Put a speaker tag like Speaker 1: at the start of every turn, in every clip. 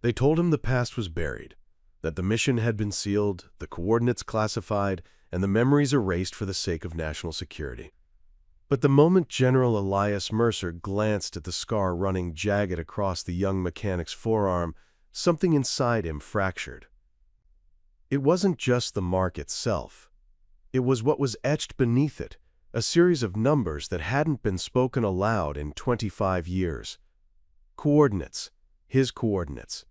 Speaker 1: They told him the past was buried, that the mission had been sealed, the coordinates classified, and the memories erased for the sake of national security. But the moment General Elias Mercer glanced at the scar running jagged across the young mechanic's forearm, something inside him fractured. It wasn't just the mark itself. It was what was etched beneath it, a series of numbers that hadn't been spoken aloud in 25 years. Coordinates, his coordinates.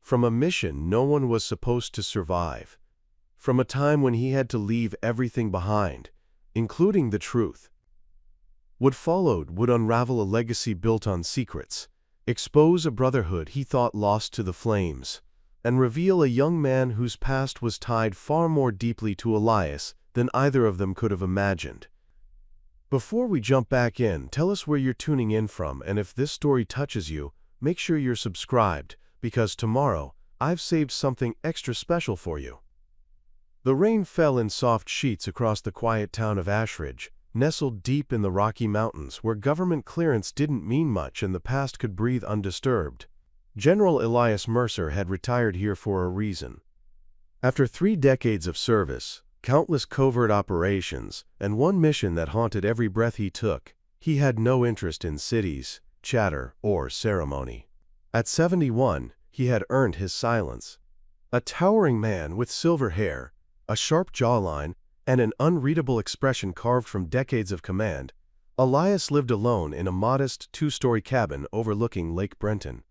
Speaker 1: From a mission no one was supposed to survive. From a time when he had to leave everything behind, including the truth. What followed would unravel a legacy built on secrets, expose a brotherhood he thought lost to the flames, and reveal a young man whose past was tied far more deeply to Elias than either of them could have imagined. Before we jump back in, tell us where you're tuning in from, and if this story touches you, make sure you're subscribed, because tomorrow I've saved something extra special for you. The rain fell in soft sheets across the quiet town of Ashridge, nestled deep in the Rocky Mountains where government clearance didn't mean much and the past could breathe undisturbed. General Elias Mercer had retired here for a reason. After 3 decades of service, countless covert operations, and one mission that haunted every breath he took, he had no interest in cities, chatter, or ceremony. At 71, he had earned his silence. A towering man with silver hair, a sharp jawline, and an unreadable expression carved from decades of command, Elias lived alone in a modest 2-story cabin overlooking Lake Brenton.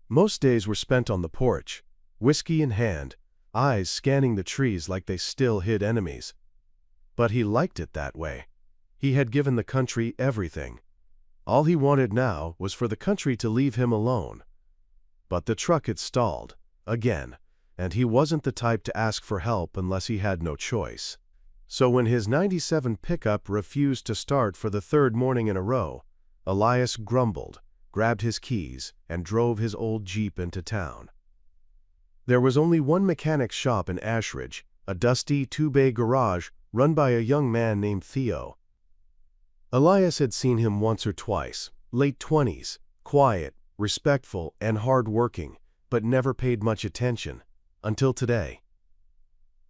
Speaker 1: Most days were spent on the porch, whiskey in hand, eyes scanning the trees like they still hid enemies. But he liked it that way. He had given the country everything. All he wanted now was for the country to leave him alone. But the truck had stalled, again, and he wasn't the type to ask for help unless he had no choice. So when his '97 pickup refused to start for the 3rd morning in a row, Elias grumbled, grabbed his keys, and drove his old Jeep into town. There was only one mechanic's shop in Ashridge, a dusty 2-bay garage run by a young man named Theo. Elias had seen him once or twice, late 20s, quiet, respectful, and hard-working, but never paid much attention, until today.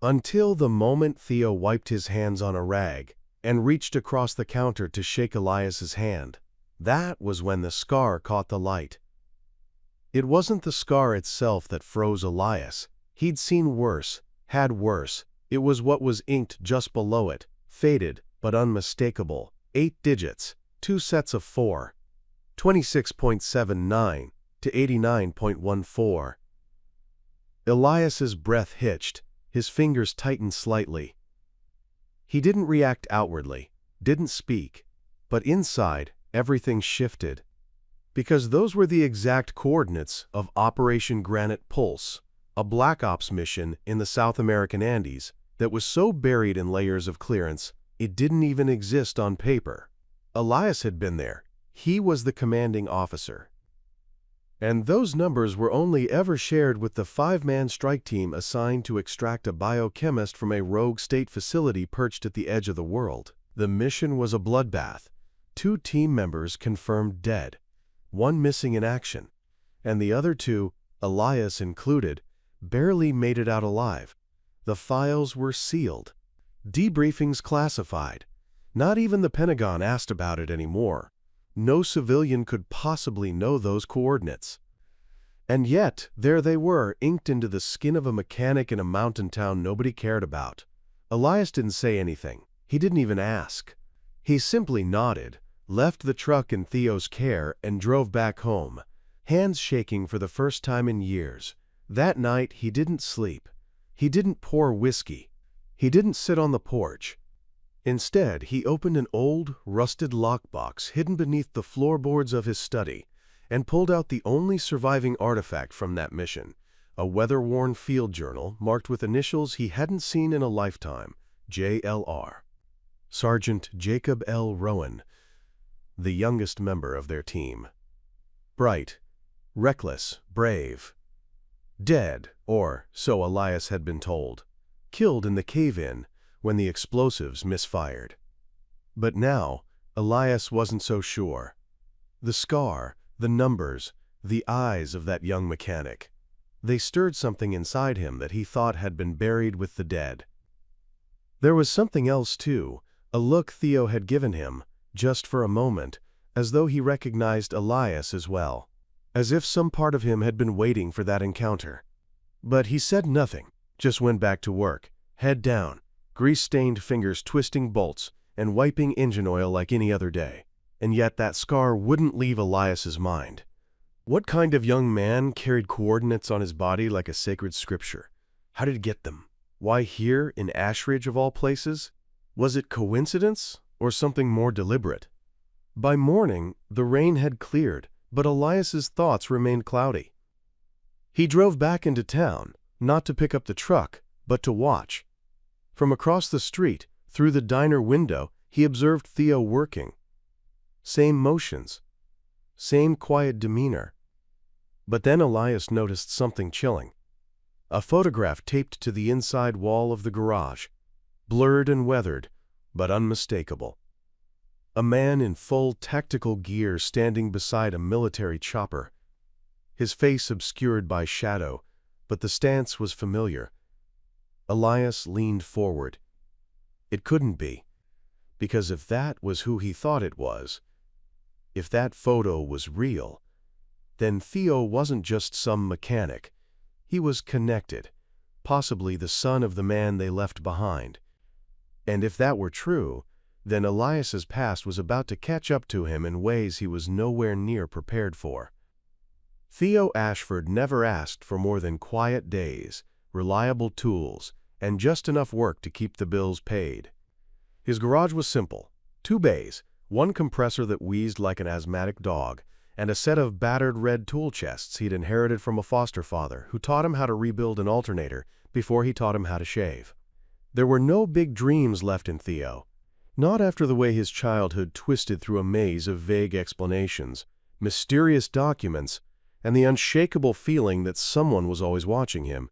Speaker 1: Until the moment Theo wiped his hands on a rag and reached across the counter to shake Elias's hand. That was when the scar caught the light. It wasn't the scar itself that froze Elias. He'd seen worse, had worse. It was what was inked just below it, faded but unmistakable. 8 digits, 2 sets of 4. 26.79 to 89.14. Elias's breath hitched, his fingers tightened slightly. He didn't react outwardly, didn't speak, but inside, everything shifted. Because those were the exact coordinates of Operation Granite Pulse, a Black Ops mission in the South American Andes that was so buried in layers of clearance it didn't even exist on paper. Elias had been there. He was the commanding officer. And those numbers were only ever shared with the 5-man strike team assigned to extract a biochemist from a rogue state facility perched at the edge of the world. The mission was a bloodbath. 2 team members confirmed dead. 1 missing in action, and the other 2, Elias included, barely made it out alive. The files were sealed. Debriefings classified. Not even the Pentagon asked about it anymore. No civilian could possibly know those coordinates. And yet, there they were, inked into the skin of a mechanic in a mountain town nobody cared about. Elias didn't say anything. He didn't even ask. He simply nodded, left the truck in Theo's care, and drove back home, hands shaking for the first time in years. That night, he didn't sleep. He didn't pour whiskey. He didn't sit on the porch. Instead, he opened an old, rusted lockbox hidden beneath the floorboards of his study and pulled out the only surviving artifact from that mission, a weather-worn field journal marked with initials he hadn't seen in a lifetime, JLR. Sergeant Jacob L. Rowan, the youngest member of their team. Bright, reckless, brave. Dead, or so Elias had been told. Killed in the cave-in when the explosives misfired. But now, Elias wasn't so sure. The scar, the numbers, The eyes of that young mechanic. They stirred something inside him that he thought had been buried with the dead. There was something else too, a look Theo had given him, just for a moment, as though he recognized Elias as well, as if some part of him had been waiting for that encounter. But he said nothing, just went back to work, head down, grease-stained fingers twisting bolts and wiping engine oil like any other day. And yet that scar wouldn't leave Elias's mind. What kind of young man carried coordinates on his body like a sacred scripture? How did he get them? Why here in Ashridge of all places? Was it coincidence or something more deliberate? By morning, the rain had cleared, but Elias's thoughts remained cloudy. He drove back into town, not to pick up the truck, but to watch. From across the street, through the diner window, he observed Theo working. Same motions, same quiet demeanor. But then Elias noticed something chilling. A photograph taped to the inside wall of the garage, blurred and weathered, but unmistakable. A man in full tactical gear standing beside a military chopper. His face obscured by shadow, but the stance was familiar. Elias leaned forward. It couldn't be, because if that was who he thought it was, if that photo was real, then Theo wasn't just some mechanic. He was connected, possibly the son of the man they left behind. And if that were true, then Elias's past was about to catch up to him in ways he was nowhere near prepared for. Theo Ashford never asked for more than quiet days, reliable tools, and just enough work to keep the bills paid. His garage was simple: 2 bays, 1 compressor that wheezed like an asthmatic dog, and a set of battered red tool chests he'd inherited from a foster father who taught him how to rebuild an alternator before he taught him how to shave. There were no big dreams left in Theo, not after the way his childhood twisted through a maze of vague explanations, mysterious documents, and the unshakable feeling that someone was always watching him.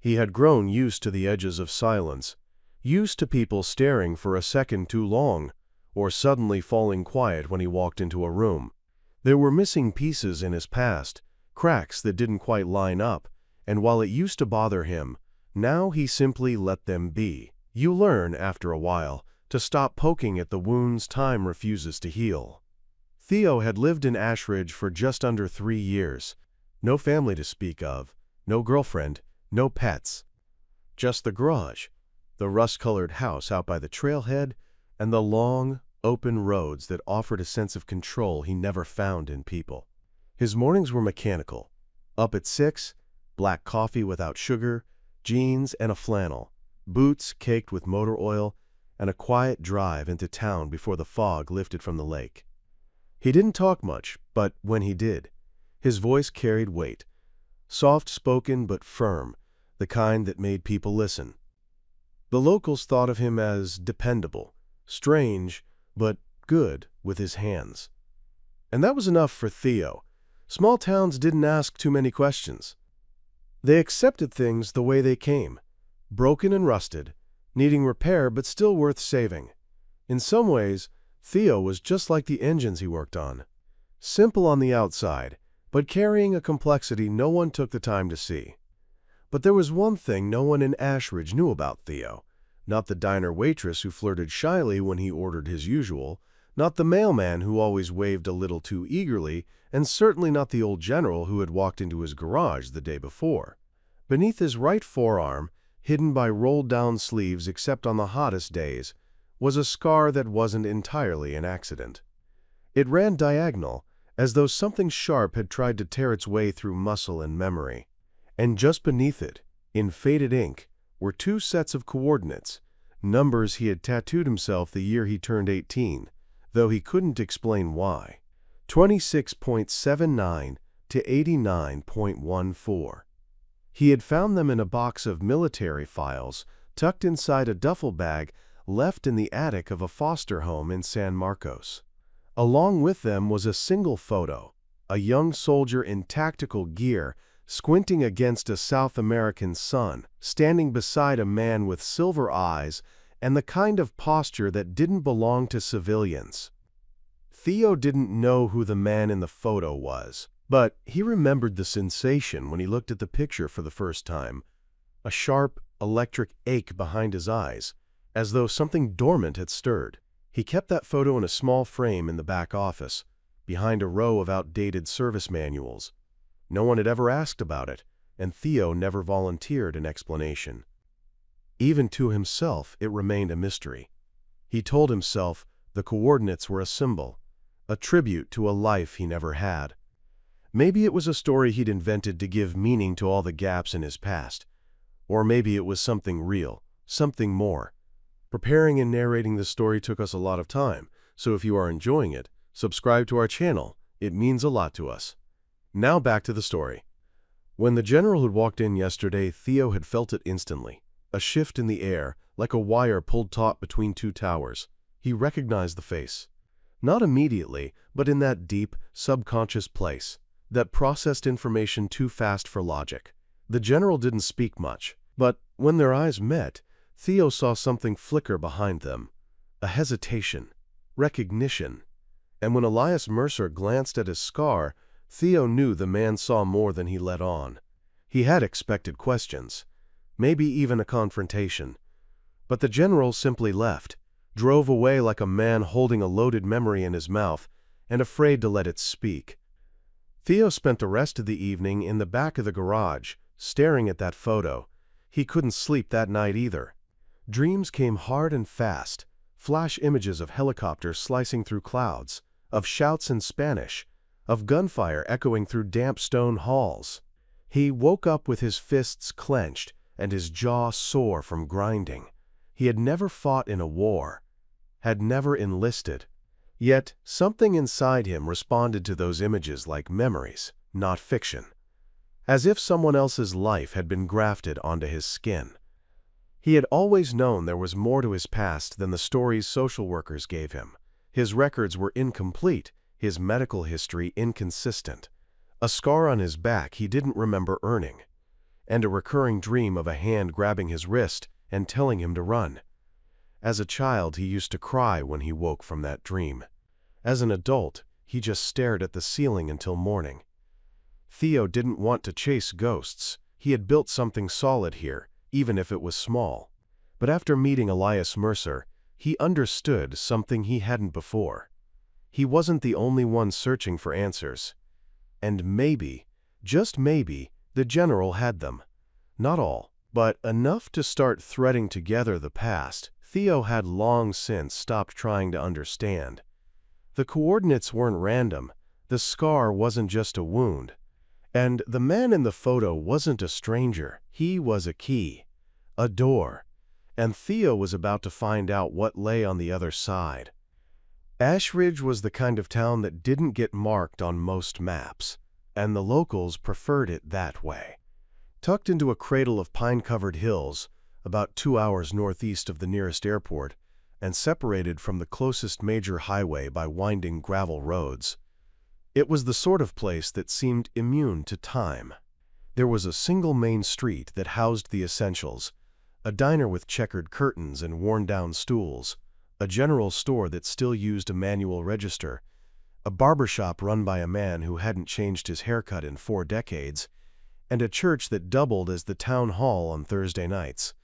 Speaker 1: He had grown used to the edges of silence, used to people staring for a second too long, or suddenly falling quiet when he walked into a room. There were missing pieces in his past, cracks that didn't quite line up, and while it used to bother him, now he simply let them be. You learn, after a while, to stop poking at the wounds time refuses to heal. Theo had lived in Ashridge for just under 3 years. No family to speak of, no girlfriend, no pets. Just the garage, the rust-colored house out by the trailhead, and the long, open roads that offered a sense of control he never found in people. His mornings were mechanical. Up at 6, black coffee without sugar, jeans and a flannel, boots caked with motor oil, and a quiet drive into town before the fog lifted from the lake. He didn't talk much, but when he did, his voice carried weight, soft-spoken but firm, the kind that made people listen. The locals thought of him as dependable, strange, but good with his hands. And that was enough for Theo. Small towns didn't ask too many questions. They accepted things the way they came, broken and rusted, needing repair but still worth saving. In some ways, Theo was just like the engines he worked on. Simple on the outside, but carrying a complexity no one took the time to see. But there was one thing no one in Ashridge knew about Theo. Not the diner waitress who flirted shyly when he ordered his usual, not the mailman who always waved a little too eagerly, and certainly not the old general who had walked into his garage the day before. Beneath his right forearm, hidden by rolled-down sleeves except on the hottest days, was a scar that wasn't entirely an accident. It ran diagonal, as though something sharp had tried to tear its way through muscle and memory. And just beneath it, in faded ink, were 2 sets of coordinates, numbers he had tattooed himself the year he turned 18, though he couldn't explain why. 26.79 to 89.14. He had found them in a box of military files tucked inside a duffel bag left in the attic of a foster home in San Marcos. Along with them was a single photo, a young soldier in tactical gear squinting against a South American sun, standing beside a man with silver eyes and the kind of posture that didn't belong to civilians. Theo didn't know who the man in the photo was, But he remembered the sensation when he looked at the picture for the first time, a sharp, electric ache behind his eyes, as though something dormant had stirred. He kept that photo in a small frame in the back office, behind a row of outdated service manuals. No one had ever asked about it, and Theo never volunteered an explanation. Even to himself, it remained a mystery. He told himself the coordinates were a symbol, a tribute to a life he never had. Maybe it was a story he'd invented to give meaning to all the gaps in his past. Or maybe it was something real, something more. Preparing and narrating this story took us a lot of time, so if you are enjoying it, subscribe to our channel. It means a lot to us. Now back to the story. When the general had walked in yesterday, Theo had felt it instantly. A shift in the air, like a wire pulled taut between two towers. He recognized the face. Not immediately, but in that deep, subconscious place that processed information too fast for logic. The general didn't speak much, but when their eyes met, Theo saw something flicker behind them. A hesitation, recognition. And when Elias Mercer glanced at his scar, Theo knew the man saw more than he let on. He had expected questions, maybe even a confrontation. But the general simply left, drove away like a man holding a loaded memory in his mouth and afraid to let it speak. Theo spent the rest of the evening in the back of the garage, staring at that photo. He couldn't sleep that night either. Dreams came hard and fast, flash images of helicopters slicing through clouds, of shouts in Spanish, of gunfire echoing through damp stone halls. He woke up with his fists clenched and his jaw sore from grinding. He had never fought in a war, had never enlisted. Yet something inside him responded to those images like memories, not fiction, as if someone else's life had been grafted onto his skin. He had always known there was more to his past than the stories social workers gave him. His records were incomplete, his medical history inconsistent, a scar on his back he didn't remember earning, and a recurring dream of a hand grabbing his wrist and telling him to run. As a child, he used to cry when he woke from that dream. As an adult, he just stared at the ceiling until morning. Theo didn't want to chase ghosts. He had built something solid here, even if it was small. But after meeting Elias Mercer, he understood something he hadn't before. He wasn't the only one searching for answers. And maybe, just maybe, the general had them. Not all, but enough to start threading together the past Theo had long since stopped trying to understand. The coordinates weren't random, the scar wasn't just a wound, and the man in the photo wasn't a stranger. He was a key, a door, and Theo was about to find out what lay on the other side. Ashridge was the kind of town that didn't get marked on most maps, and the locals preferred it that way. Tucked into a cradle of pine-covered hills, about 2 hours northeast of the nearest airport, and separated from the closest major highway by winding gravel roads, it was the sort of place that seemed immune to time. There was a single main street that housed the essentials, a diner with checkered curtains and worn-down stools, a general store that still used a manual register, a barbershop run by a man who hadn't changed his haircut in 4 decades, and a church that doubled as the town hall on Thursday nights.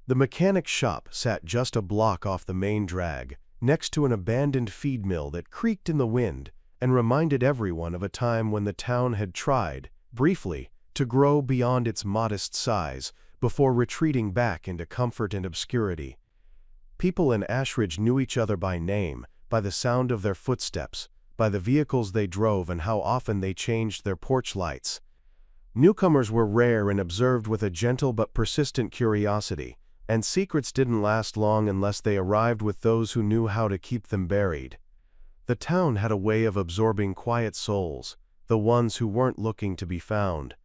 Speaker 1: The mechanic shop sat just a block off the main drag, next to an abandoned feed mill that creaked in the wind and reminded everyone of a time when the town had tried, briefly, to grow beyond its modest size before retreating back into comfort and obscurity. People in Ashridge knew each other by name, by the sound of their footsteps, by the vehicles they drove and how often they changed their porch lights. Newcomers were rare and observed with a gentle but persistent curiosity, and secrets didn't last long unless they arrived with those who knew how to keep them buried. The town had a way of absorbing quiet souls, the ones who weren't looking to be found.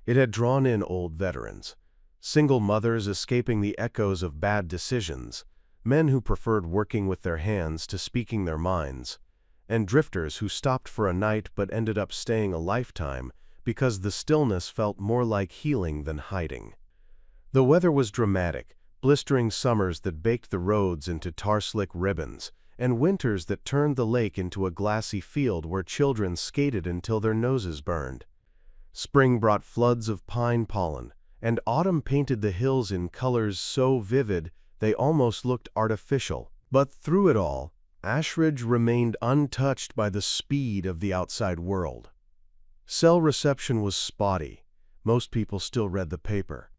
Speaker 1: It had drawn in old veterans, single mothers escaping the echoes of bad decisions, men who preferred working with their hands to speaking their minds, and drifters who stopped for a night but ended up staying a lifetime because the stillness felt more like healing than hiding. The weather was dramatic, blistering summers that baked the roads into tar-slick ribbons, and winters that turned the lake into a glassy field where children skated until their noses burned. Spring brought floods of pine pollen, and autumn painted the hills in colors so vivid they almost looked artificial. But through it all, Ashridge remained untouched by the speed of the outside world. Cell reception was spotty. Most people still read the paper.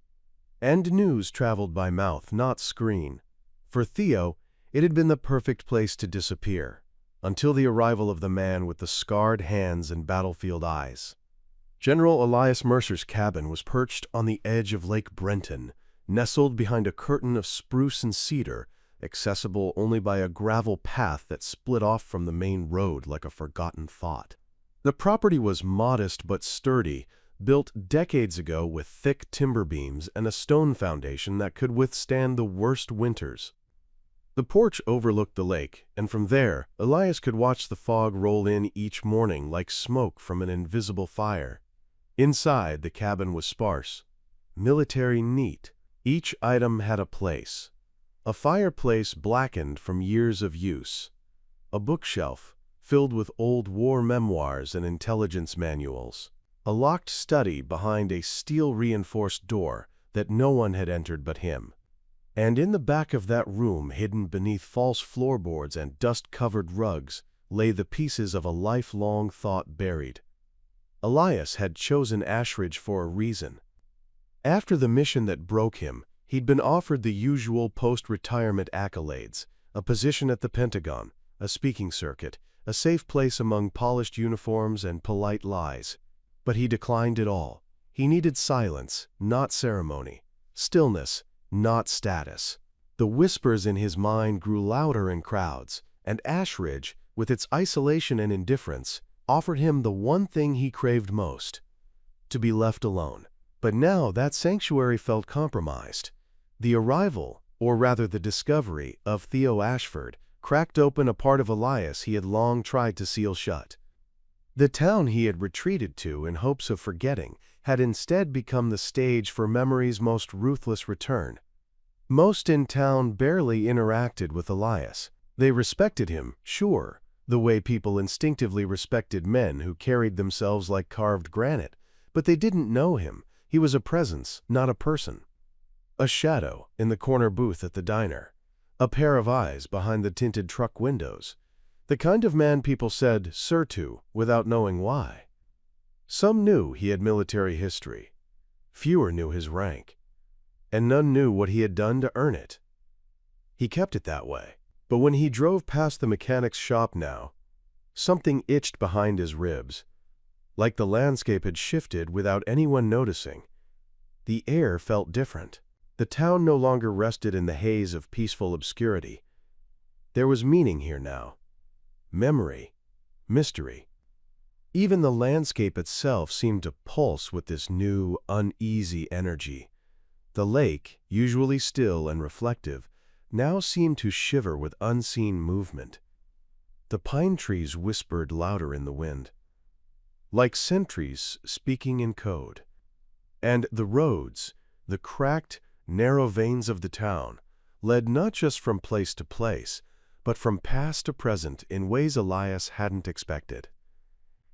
Speaker 1: And news traveled by mouth, not screen. For Theo, it had been the perfect place to disappear, until the arrival of the man with the scarred hands and battlefield eyes. General Elias Mercer's cabin was perched on the edge of Lake Brenton, nestled behind a curtain of spruce and cedar, accessible only by a gravel path that split off from the main road like a forgotten thought. The property was modest but sturdy, built decades ago with thick timber beams and a stone foundation that could withstand the worst winters. The porch overlooked the lake, and from there, Elias could watch the fog roll in each morning like smoke from an invisible fire. Inside, the cabin was sparse, military neat. Each item had a place. A fireplace blackened from years of use. A bookshelf filled with old war memoirs and intelligence manuals. A locked study behind a steel-reinforced door that no one had entered but him. And in the back of that room, hidden beneath false floorboards and dust-covered rugs, lay the pieces of a lifelong thought buried. Elias had chosen Ashridge for a reason. After the mission that broke him, he'd been offered the usual post-retirement accolades, a position at the Pentagon, a speaking circuit, a safe place among polished uniforms and polite lies. But he declined it all. He needed silence, not ceremony, stillness, not status. The whispers in his mind grew louder in crowds, and Ashridge, with its isolation and indifference, offered him the one thing he craved most: to be left alone. But now that sanctuary felt compromised. The arrival, or rather the discovery, of Theo Ashford cracked open a part of Elias he had long tried to seal shut. The town he had retreated to in hopes of forgetting had instead become the stage for memory's most ruthless return. Most in town barely interacted with Elias. They respected him, sure, the way people instinctively respected men who carried themselves like carved granite, but they didn't know him. He was a presence, not a person. A shadow in the corner booth at the diner. A pair of eyes behind the tinted truck windows. The kind of man people said "sir" to without knowing why. Some knew he had military history. Fewer knew his rank. And none knew what he had done to earn it. He kept it that way. But when he drove past the mechanic's shop now, something itched behind his ribs. Like the landscape had shifted without anyone noticing. The air felt different. The town no longer rested in the haze of peaceful obscurity. There was meaning here now. Memory. Mystery. Even the landscape itself seemed to pulse with this new, uneasy energy. The lake, usually still and reflective, now seemed to shiver with unseen movement. The pine trees whispered louder in the wind, like sentries speaking in code. And the roads, the cracked, narrow veins of the town, led not just from place to place, but from past to present in ways Elias hadn't expected.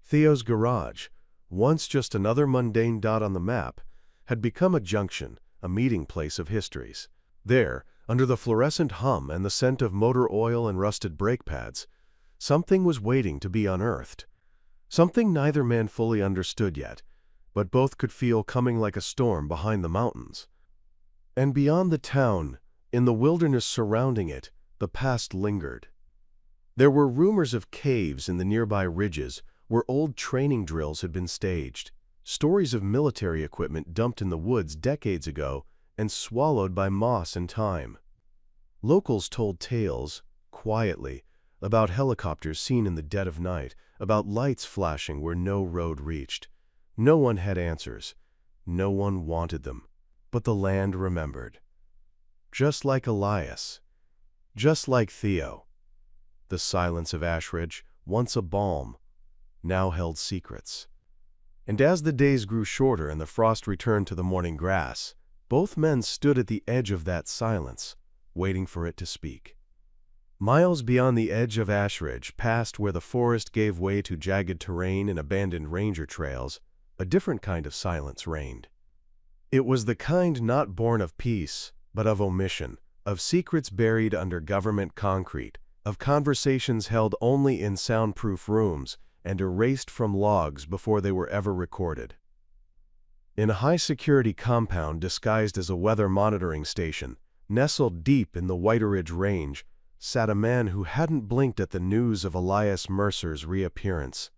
Speaker 1: Theo's garage, once just another mundane dot on the map, had become a junction, a meeting place of histories. There, under the fluorescent hum and the scent of motor oil and rusted brake pads, something was waiting to be unearthed. Something neither man fully understood yet, but both could feel coming like a storm behind the mountains. And beyond the town, in the wilderness surrounding it, the past lingered. There were rumors of caves in the nearby ridges where old training drills had been staged, stories of military equipment dumped in the woods decades ago and swallowed by moss and time. Locals told tales, quietly, about helicopters seen in the dead of night, about lights flashing where no road reached. No one had answers. No one wanted them. But the land remembered. Just like Elias. Just like Theo. The silence of Ashridge, once a balm, now held secrets. And as the days grew shorter and the frost returned to the morning grass, both men stood at the edge of that silence, waiting for it to speak. Miles beyond the edge of Ashridge, past where the forest gave way to jagged terrain and abandoned ranger trails, a different kind of silence reigned. It was the kind not born of peace, but of omission, of secrets buried under government concrete, of conversations held only in soundproof rooms and erased from logs before they were ever recorded. In a high-security compound disguised as a weather monitoring station, nestled deep in the Whiteridge Range, sat a man who hadn't blinked at the news of Elias Mercer's reappearance.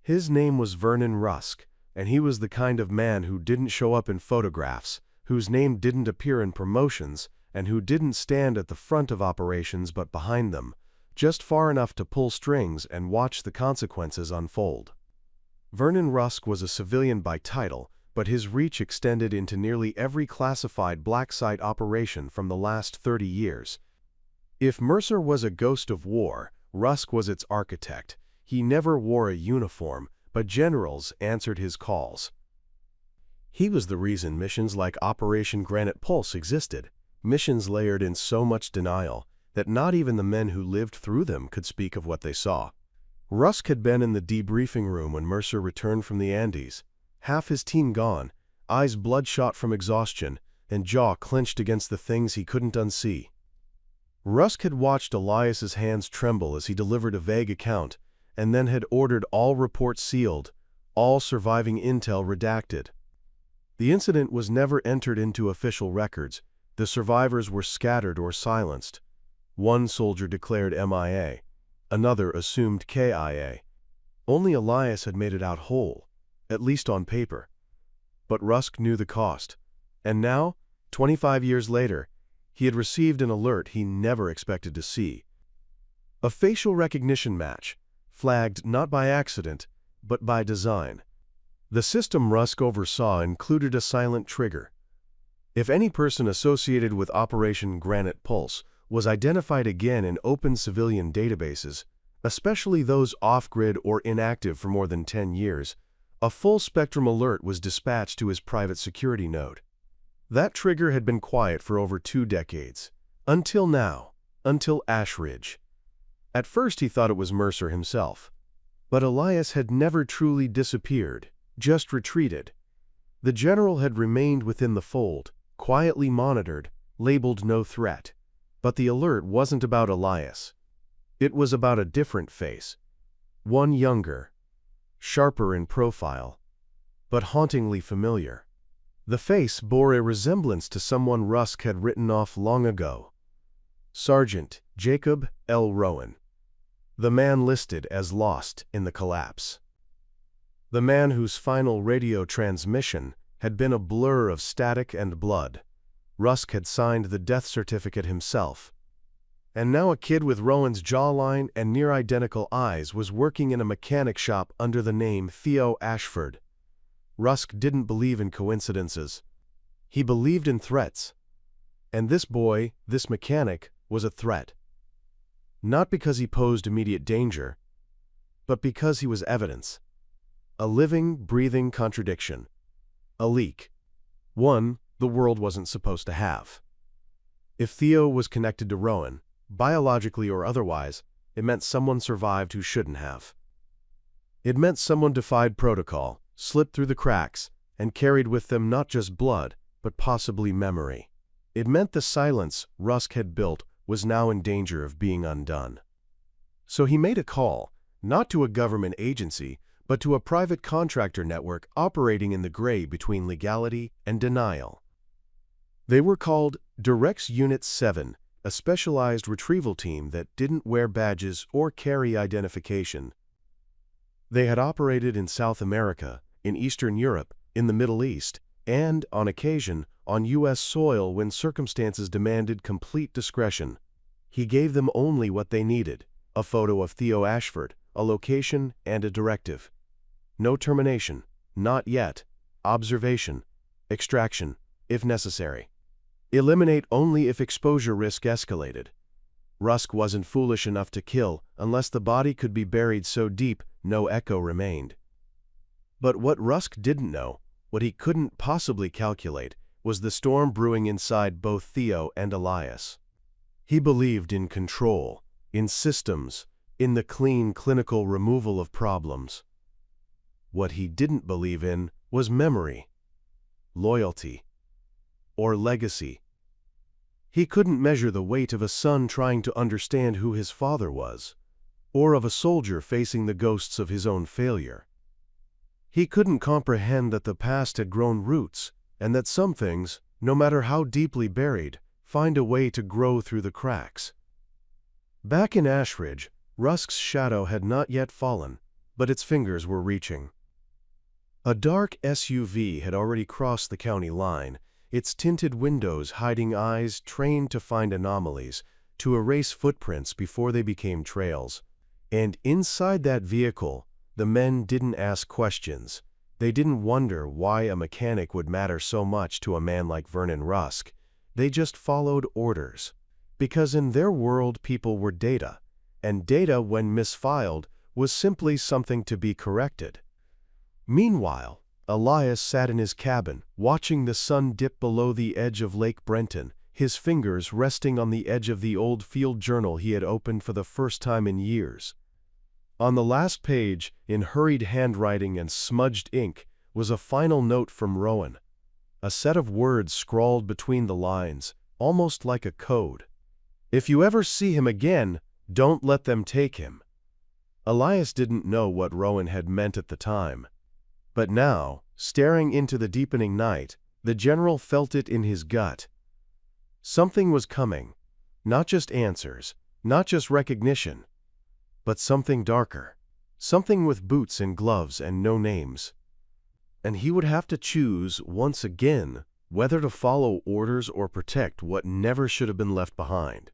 Speaker 1: His name was Vernon Rusk, and he was the kind of man who didn't show up in photographs, whose name didn't appear in promotions, and who didn't stand at the front of operations but behind them, just far enough to pull strings and watch the consequences unfold. Vernon Rusk was a civilian by title, but his reach extended into nearly every classified black site operation from the last 30 years. If Mercer was a ghost of war, Rusk was its architect. He never wore a uniform, but generals answered his calls. He was the reason missions like Operation Granite Pulse existed, missions layered in so much denial that not even the men who lived through them could speak of what they saw. Rusk had been in the debriefing room when Mercer returned from the Andes, half his team gone, eyes bloodshot from exhaustion, and jaw clenched against the things he couldn't unsee. Rusk had watched Elias's hands tremble as he delivered a vague account, and then had ordered all reports sealed, all surviving intel redacted. The incident was never entered into official records. The survivors were scattered or silenced. One soldier declared MIA, another assumed KIA. Only Elias had made it out whole, at least on paper. But Rusk knew the cost, and now, 25 years later, he had received an alert he never expected to see. A facial recognition match, flagged not by accident, but by design. The system Rusk oversaw included a silent trigger. If any person associated with Operation Granite Pulse was identified again in open civilian databases, especially those off-grid or inactive for more than 10 years, a full-spectrum alert was dispatched to his private security node. That trigger had been quiet for over 2 decades, until now, until Ashridge. At first he thought it was Mercer himself. But Elias had never truly disappeared, just retreated. The general had remained within the fold, quietly monitored, labeled no threat. But the alert wasn't about Elias. It was about a different face. One younger, sharper in profile, but hauntingly familiar. The face bore a resemblance to someone Rusk had written off long ago. Sergeant Jacob L. Rowan. The man listed as lost in the collapse. The man whose final radio transmission had been a blur of static and blood. Rusk had signed the death certificate himself. And now a kid with Rowan's jawline and near-identical eyes was working in a mechanic shop under the name Theo Ashford. Rusk didn't believe in coincidences. He believed in threats. And this boy, this mechanic, was a threat. Not because he posed immediate danger, but because he was evidence. A living, breathing contradiction. A leak. One the world wasn't supposed to have. If Theo was connected to Rowan, biologically or otherwise, it meant someone survived who shouldn't have. It meant someone defied protocol, slipped through the cracks, and carried with them not just blood, but possibly memory. It meant the silence Rusk had built was now in danger of being undone. So he made a call, not to a government agency, but to a private contractor network operating in the gray between legality and denial. They were called Directs Unit 7, a specialized retrieval team that didn't wear badges or carry identification. They had operated in South America, in Eastern Europe, in the Middle East, and, on occasion, on U.S. soil when circumstances demanded complete discretion. He gave them only what they needed: a photo of Theo Ashford, a location, and a directive. No termination, not yet. Observation, extraction, if necessary. Eliminate only if exposure risk escalated. Rusk wasn't foolish enough to kill unless the body could be buried so deep no echo remained. But what Rusk didn't know, what he couldn't possibly calculate, was the storm brewing inside both Theo and Elias. He believed in control, in systems, in the clean, clinical removal of problems. What he didn't believe in was memory, loyalty, or legacy. He couldn't measure the weight of a son trying to understand who his father was, or of a soldier facing the ghosts of his own failure. He couldn't comprehend that the past had grown roots, and that some things, no matter how deeply buried, find a way to grow through the cracks. Back in Ashridge, Rusk's shadow had not yet fallen, but its fingers were reaching. A dark SUV had already crossed the county line, its tinted windows hiding eyes trained to find anomalies, to erase footprints before they became trails. And inside that vehicle, the men didn't ask questions. They didn't wonder why a mechanic would matter so much to a man like Vernon Rusk. They just followed orders. Because in their world, people were data, and data, when misfiled, was simply something to be corrected. Meanwhile, Elias sat in his cabin, watching the sun dip below the edge of Lake Brenton, his fingers resting on the edge of the old field journal he had opened for the first time in years. On the last page, in hurried handwriting and smudged ink, was a final note from Rowan, a set of words scrawled between the lines, almost like a code. "If you ever see him again, don't let them take him." Elias didn't know what Rowan had meant at the time. But now, staring into the deepening night, the general felt it in his gut. Something was coming. Not just answers, not just recognition, but something darker. Something with boots and gloves and no names. And he would have to choose, once again, whether to follow orders or protect what never should have been left behind.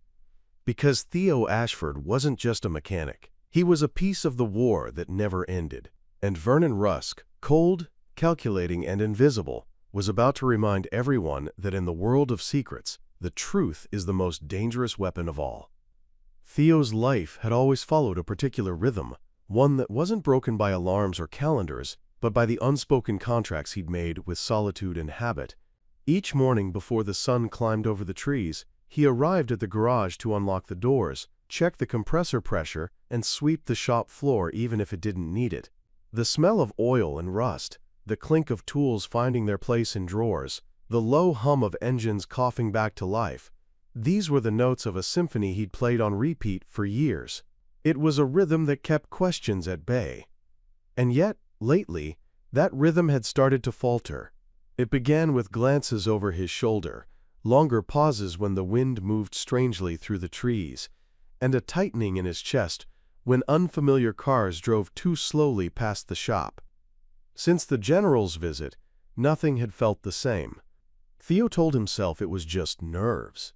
Speaker 1: Because Theo Ashford wasn't just a mechanic. He was a piece of the war that never ended. And Vernon Rusk, cold, calculating, and invisible, was about to remind everyone that in the world of secrets, the truth is the most dangerous weapon of all. Theo's life had always followed a particular rhythm, one that wasn't broken by alarms or calendars, but by the unspoken contracts he'd made with solitude and habit. Each morning before the sun climbed over the trees, he arrived at the garage to unlock the doors, check the compressor pressure, and sweep the shop floor even if it didn't need it. The smell of oil and rust, the clink of tools finding their place in drawers, the low hum of engines coughing back to life, these were the notes of a symphony he'd played on repeat for years. It was a rhythm that kept questions at bay. And yet, lately, that rhythm had started to falter. It began with glances over his shoulder, longer pauses when the wind moved strangely through the trees, and a tightening in his chest when unfamiliar cars drove too slowly past the shop. Since the general's visit, nothing had felt the same. Theo told himself it was just nerves,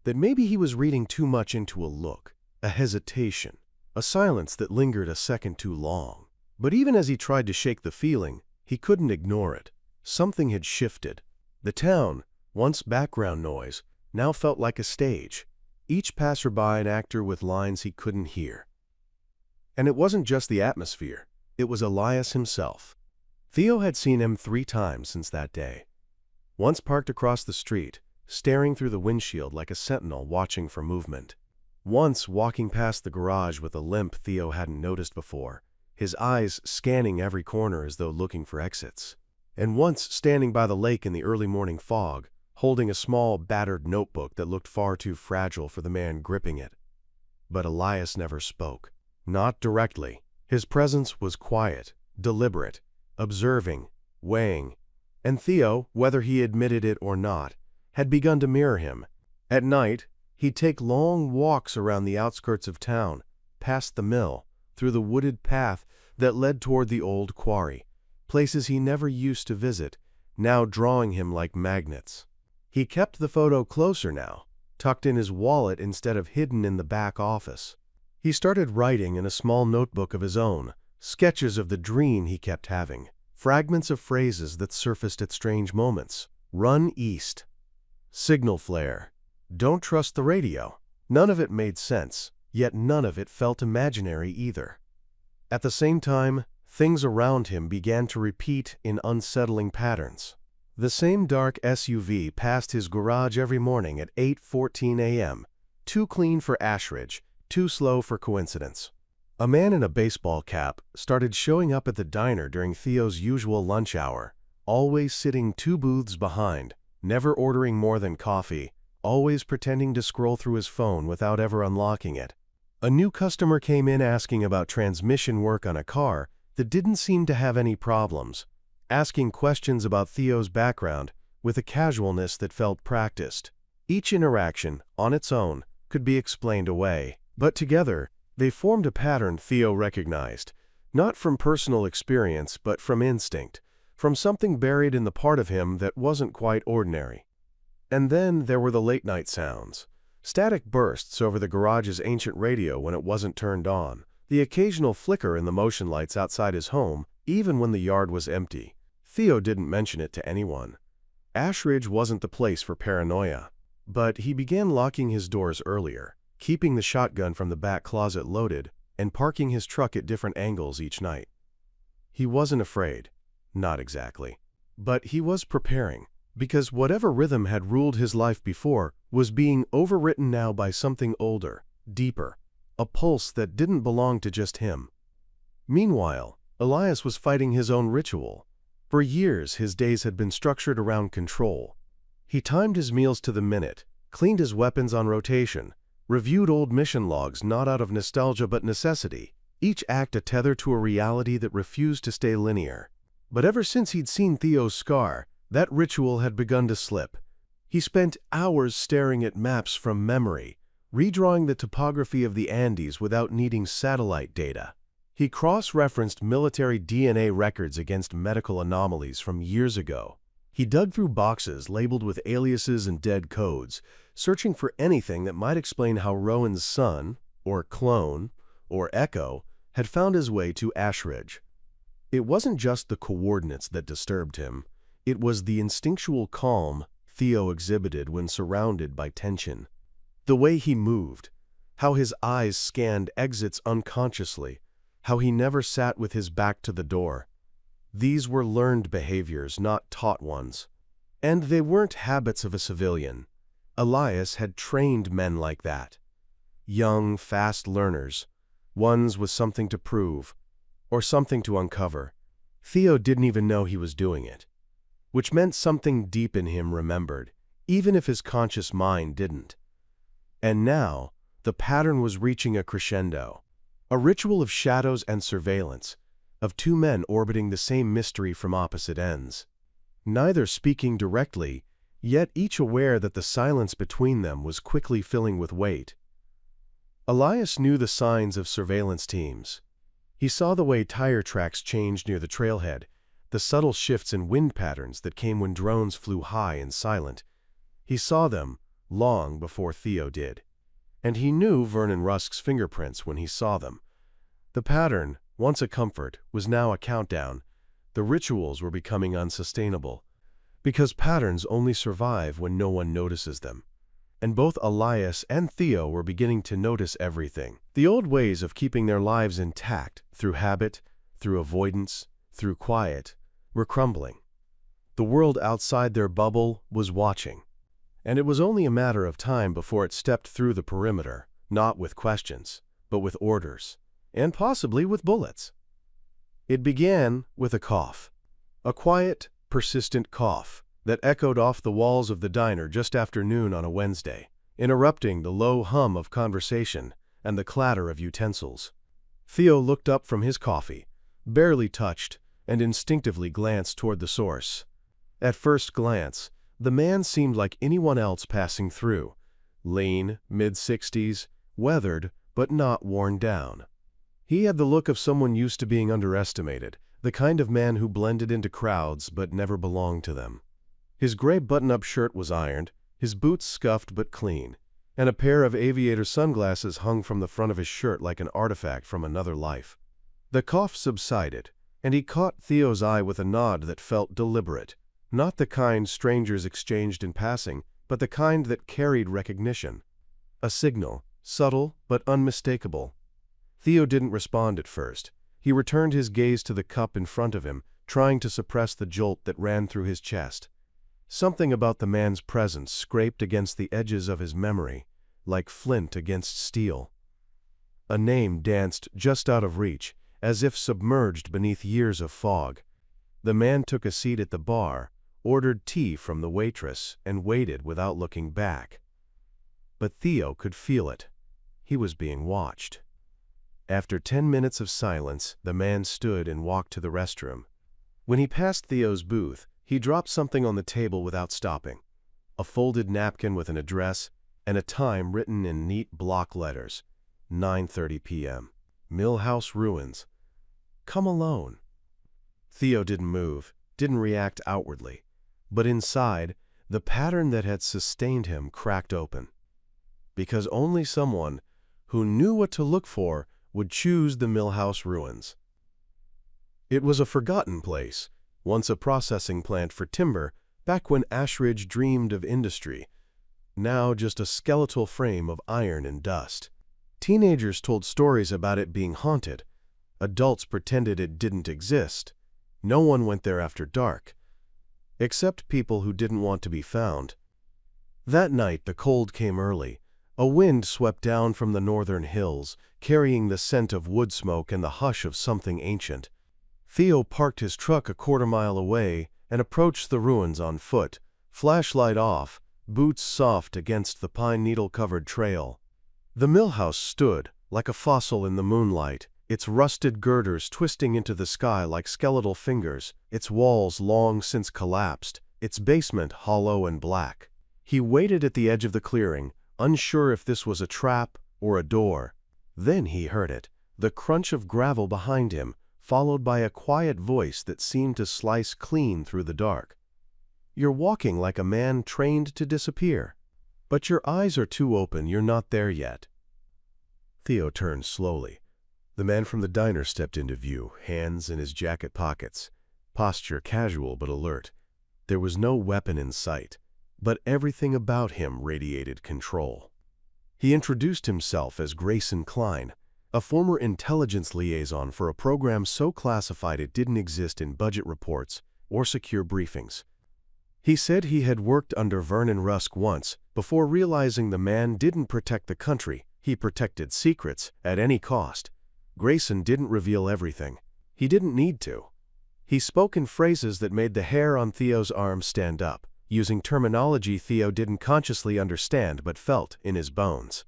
Speaker 1: that maybe he was reading too much into a look, a hesitation, a silence that lingered a second too long. But even as he tried to shake the feeling, he couldn't ignore it. Something had shifted. The town, once background noise, now felt like a stage, each passerby an actor with lines he couldn't hear. And it wasn't just the atmosphere, it was Elias himself. Theo had seen him 3 times since that day. Once parked across the street, staring through the windshield like a sentinel watching for movement. Once walking past the garage with a limp Theo hadn't noticed before, his eyes scanning every corner as though looking for exits. And once standing by the lake in the early morning fog, holding a small, battered notebook that looked far too fragile for the man gripping it. But Elias never spoke. Not directly. His presence was quiet, deliberate, observing, weighing. And Theo, whether he admitted it or not, had begun to mirror him. At night, he'd take long walks around the outskirts of town, past the mill, through the wooded path that led toward the old quarry, places he never used to visit, now drawing him like magnets. He kept the photo closer now, tucked in his wallet instead of hidden in the back office. He started writing in a small notebook of his own, sketches of the dream he kept having, fragments of phrases that surfaced at strange moments. Run east. Signal flare. Don't trust the radio. None of it made sense, yet none of it felt imaginary either. At the same time, things around him began to repeat in unsettling patterns. The same dark SUV passed his garage every morning at 8:14 a.m., Too clean for Ashridge, too slow for coincidence. A man in a baseball cap started showing up at the diner during Theo's usual lunch hour, always sitting 2 booths behind, never ordering more than coffee, always pretending to scroll through his phone without ever unlocking it. A new customer came in asking about transmission work on a car that didn't seem to have any problems, asking questions about Theo's background with a casualness that felt practiced. Each interaction, on its own, could be explained away, but together, they formed a pattern Theo recognized, not from personal experience but from instinct, from something buried in the part of him that wasn't quite ordinary. And then there were the late-night sounds. Static bursts over the garage's ancient radio when it wasn't turned on, the occasional flicker in the motion lights outside his home, even when the yard was empty. Theo didn't mention it to anyone. Ashridge wasn't the place for paranoia, but he began locking his doors earlier, keeping the shotgun from the back closet loaded, and parking his truck at different angles each night. He wasn't afraid. Not exactly. But he was preparing, because whatever rhythm had ruled his life before was being overwritten now by something older, deeper, a pulse that didn't belong to just him. Meanwhile, Elias was fighting his own ritual. For years, his days had been structured around control. He timed his meals to the minute, cleaned his weapons on rotation, reviewed old mission logs not out of nostalgia but necessity, each act a tether to a reality that refused to stay linear. But ever since he'd seen Theo's scar, that ritual had begun to slip. He spent hours staring at maps from memory, redrawing the topography of the Andes without needing satellite data. He cross-referenced military DNA records against medical anomalies from years ago. He dug through boxes labeled with aliases and dead codes, searching for anything that might explain how Rowan's son, or clone, or echo, had found his way to Ashridge. It wasn't just the coordinates that disturbed him. It was the instinctual calm Theo exhibited when surrounded by tension. The way he moved, how his eyes scanned exits unconsciously, how he never sat with his back to the door. These were learned behaviors, not taught ones. And they weren't habits of a civilian. Elias had trained men like that. Young, fast learners, ones with something to prove, or something to uncover. Theo didn't even know he was doing it, which meant something deep in him remembered, even if his conscious mind didn't. And now, the pattern was reaching a crescendo, a ritual of shadows and surveillance, of 2 men orbiting the same mystery from opposite ends, neither speaking directly, yet each aware that the silence between them was quickly filling with weight. Elias knew the signs of surveillance teams. He saw the way tire tracks changed near the trailhead, the subtle shifts in wind patterns that came when drones flew high and silent. He saw them long before Theo did. And he knew Vernon Rusk's fingerprints when he saw them. The pattern, once a comfort, was now a countdown. The rituals were becoming unsustainable. Because patterns only survive when no one notices them. And both Elias and Theo were beginning to notice everything. The old ways of keeping their lives intact, through habit, through avoidance, through quiet, were crumbling. The world outside their bubble was watching. And it was only a matter of time before it stepped through the perimeter, not with questions, but with orders, and possibly with bullets. It began with a cough. A quiet, persistent cough that echoed off the walls of the diner just after noon on a Wednesday, interrupting the low hum of conversation and the clatter of utensils. Theo looked up from his coffee, barely touched, and instinctively glanced toward the source. At first glance, the man seemed like anyone else passing through, lean, mid-60s, weathered, but not worn down. He had the look of someone used to being underestimated, the kind of man who blended into crowds but never belonged to them. His gray button-up shirt was ironed, his boots scuffed but clean, and a pair of aviator sunglasses hung from the front of his shirt like an artifact from another life. The cough subsided, and he caught Theo's eye with a nod that felt deliberate, not the kind strangers exchanged in passing, but the kind that carried recognition. A signal, subtle but unmistakable. Theo didn't respond at first. He returned his gaze to the cup in front of him, trying to suppress the jolt that ran through his chest. Something about the man's presence scraped against the edges of his memory, like flint against steel. A name danced just out of reach, as if submerged beneath years of fog. The man took a seat at the bar, ordered tea from the waitress, and waited without looking back. But Theo could feel it. He was being watched. After 10 minutes of silence, the man stood and walked to the restroom. When he passed Theo's booth, he dropped something on the table without stopping. A folded napkin with an address and a time written in neat block letters. 9:30 p.m. Millhouse Ruins. Come alone. Theo didn't move, didn't react outwardly. But inside, the pattern that had sustained him cracked open. Because only someone who knew what to look for would choose the Millhouse Ruins. It was a forgotten place, once a processing plant for timber, back when Ashridge dreamed of industry. Now just a skeletal frame of iron and dust. Teenagers told stories about it being haunted. Adults pretended it didn't exist. No one went there after dark, except people who didn't want to be found. That night the cold came early. A wind swept down from the northern hills, carrying the scent of wood smoke and the hush of something ancient. Theo parked his truck a quarter-mile away and approached the ruins on foot, flashlight off, boots soft against the pine-needle-covered trail. The millhouse stood, like a fossil in the moonlight, its rusted girders twisting into the sky like skeletal fingers, its walls long since collapsed, its basement hollow and black. He waited at the edge of the clearing, unsure if this was a trap or a door. Then he heard it, the crunch of gravel behind him, followed by a quiet voice that seemed to slice clean through the dark. "You're walking like a man trained to disappear. But your eyes are too open, you're not there yet." Theo turned slowly. The man from the diner stepped into view, hands in his jacket pockets, posture casual but alert. There was no weapon in sight, but everything about him radiated control. He introduced himself as Grayson Klein, a former intelligence liaison for a program so classified it didn't exist in budget reports or secure briefings. He said he had worked under Vernon Rusk once, before realizing the man didn't protect the country, he protected secrets at any cost. Grayson didn't reveal everything. He didn't need to. He spoke in phrases that made the hair on Theo's arm stand up, using terminology Theo didn't consciously understand but felt in his bones.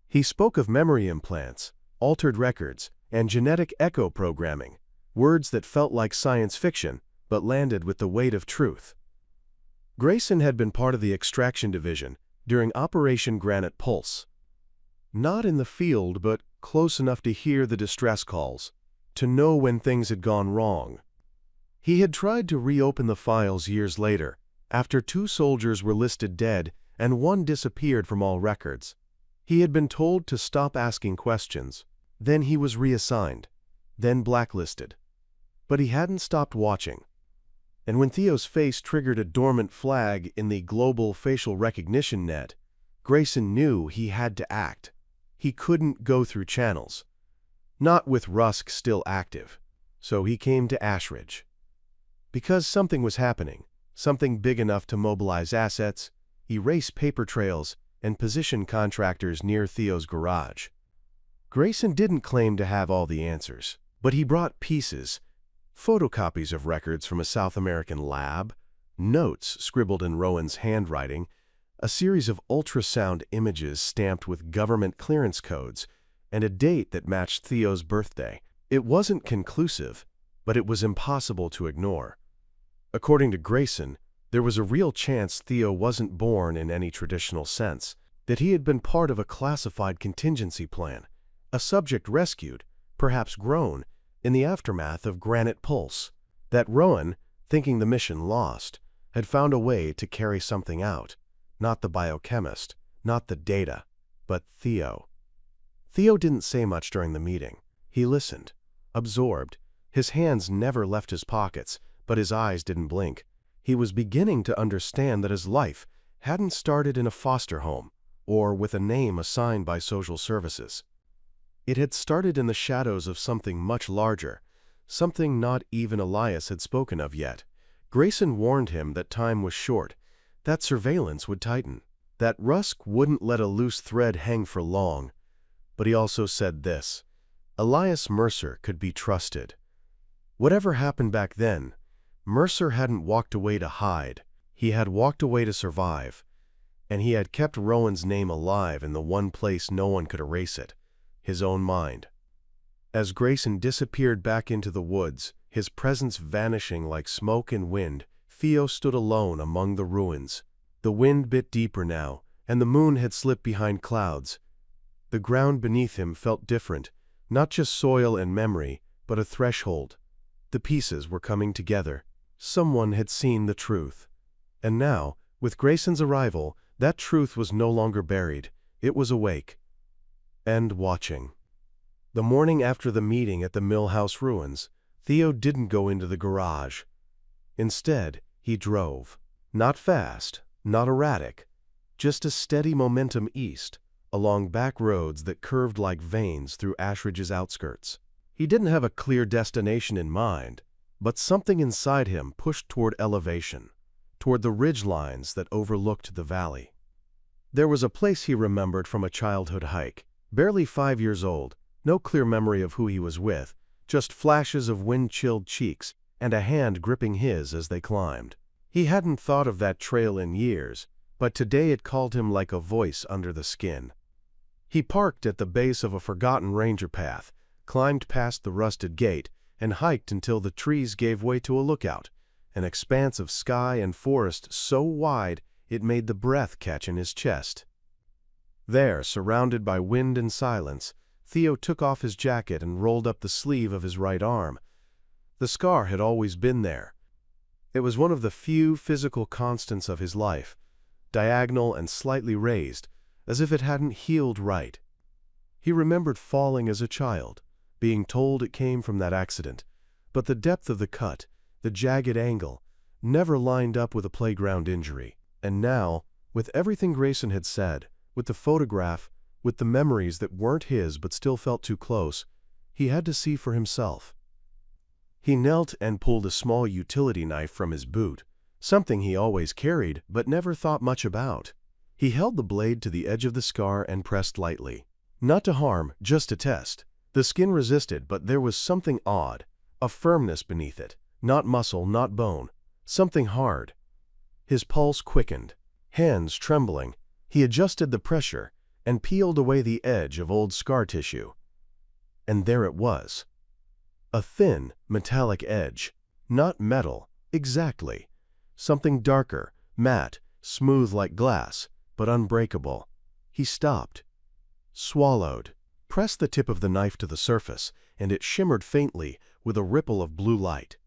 Speaker 1: He spoke of memory implants, altered records, and genetic echo programming, words that felt like science fiction but landed with the weight of truth. Grayson had been part of the extraction division during Operation Granite Pulse. Not in the field, but close enough to hear the distress calls, to know when things had gone wrong. He had tried to reopen the files years later, after 2 soldiers were listed dead and 1 disappeared from all records. He had been told to stop asking questions. Then he was reassigned, then blacklisted. But he hadn't stopped watching. And when Theo's face triggered a dormant flag in the global facial recognition net, Grayson knew he had to act. He couldn't go through channels. Not with Rusk still active. So he came to Ashridge. Because something was happening, something big enough to mobilize assets, erase paper trails, and position contractors near Theo's garage. Grayson didn't claim to have all the answers, but he brought pieces, photocopies of records from a South American lab, notes scribbled in Rowan's handwriting, a series of ultrasound images stamped with government clearance codes, and a date that matched Theo's birthday. It wasn't conclusive, but it was impossible to ignore. According to Grayson, there was a real chance Theo wasn't born in any traditional sense, that he had been part of a classified contingency plan, a subject rescued, perhaps grown, in the aftermath of Granite Pulse, that Rowan, thinking the mission lost, had found a way to carry something out, not the biochemist, not the data, but Theo. Theo didn't say much during the meeting. He listened, absorbed. His hands never left his pockets, but his eyes didn't blink. He was beginning to understand that his life hadn't started in a foster home or with a name assigned by social services. It had started in the shadows of something much larger, something not even Elias had spoken of yet. Grayson warned him that time was short, that surveillance would tighten. That Rusk wouldn't let a loose thread hang for long, but he also said this: Elias Mercer could be trusted. Whatever happened back then, Mercer hadn't walked away to hide. He had walked away to survive, and he had kept Rowan's name alive in the one place no one could erase it, his own mind. As Grayson disappeared back into the woods, his presence vanishing like smoke and wind, Theo stood alone among the ruins. The wind bit deeper now, and the moon had slipped behind clouds. The ground beneath him felt different, not just soil and memory, but a threshold. The pieces were coming together. Someone had seen the truth. And now, with Grayson's arrival, that truth was no longer buried. It was awake. And watching. The morning after the meeting at the Mill House ruins, Theo didn't go into the garage. Instead, he drove. Not fast, not erratic, just a steady momentum east, along back roads that curved like veins through Ashridge's outskirts. He didn't have a clear destination in mind, but something inside him pushed toward elevation, toward the ridge lines that overlooked the valley. There was a place he remembered from a childhood hike, barely 5 years old, no clear memory of who he was with, just flashes of wind-chilled cheeks and a hand gripping his as they climbed. He hadn't thought of that trail in years, but today it called him like a voice under the skin. He parked at the base of a forgotten ranger path, climbed past the rusted gate, and hiked until the trees gave way to a lookout, an expanse of sky and forest so wide it made the breath catch in his chest. There, surrounded by wind and silence, Theo took off his jacket and rolled up the sleeve of his right arm. The scar had always been there. It was one of the few physical constants of his life, diagonal and slightly raised, as if it hadn't healed right. He remembered falling as a child, being told it came from that accident, but the depth of the cut, the jagged angle, never lined up with a playground injury. And now, with everything Grayson had said, with the photograph, with the memories that weren't his but still felt too close, he had to see for himself. He knelt and pulled a small utility knife from his boot, something he always carried but never thought much about. He held the blade to the edge of the scar and pressed lightly. Not to harm, just to test. The skin resisted, but there was something odd, a firmness beneath it, not muscle, not bone, something hard. His pulse quickened, hands trembling. He adjusted the pressure and peeled away the edge of old scar tissue. And there it was. A thin, metallic edge, not metal, exactly. Something darker, matte, smooth like glass, but unbreakable. He stopped, swallowed, pressed the tip of the knife to the surface, and it shimmered faintly with a ripple of blue light.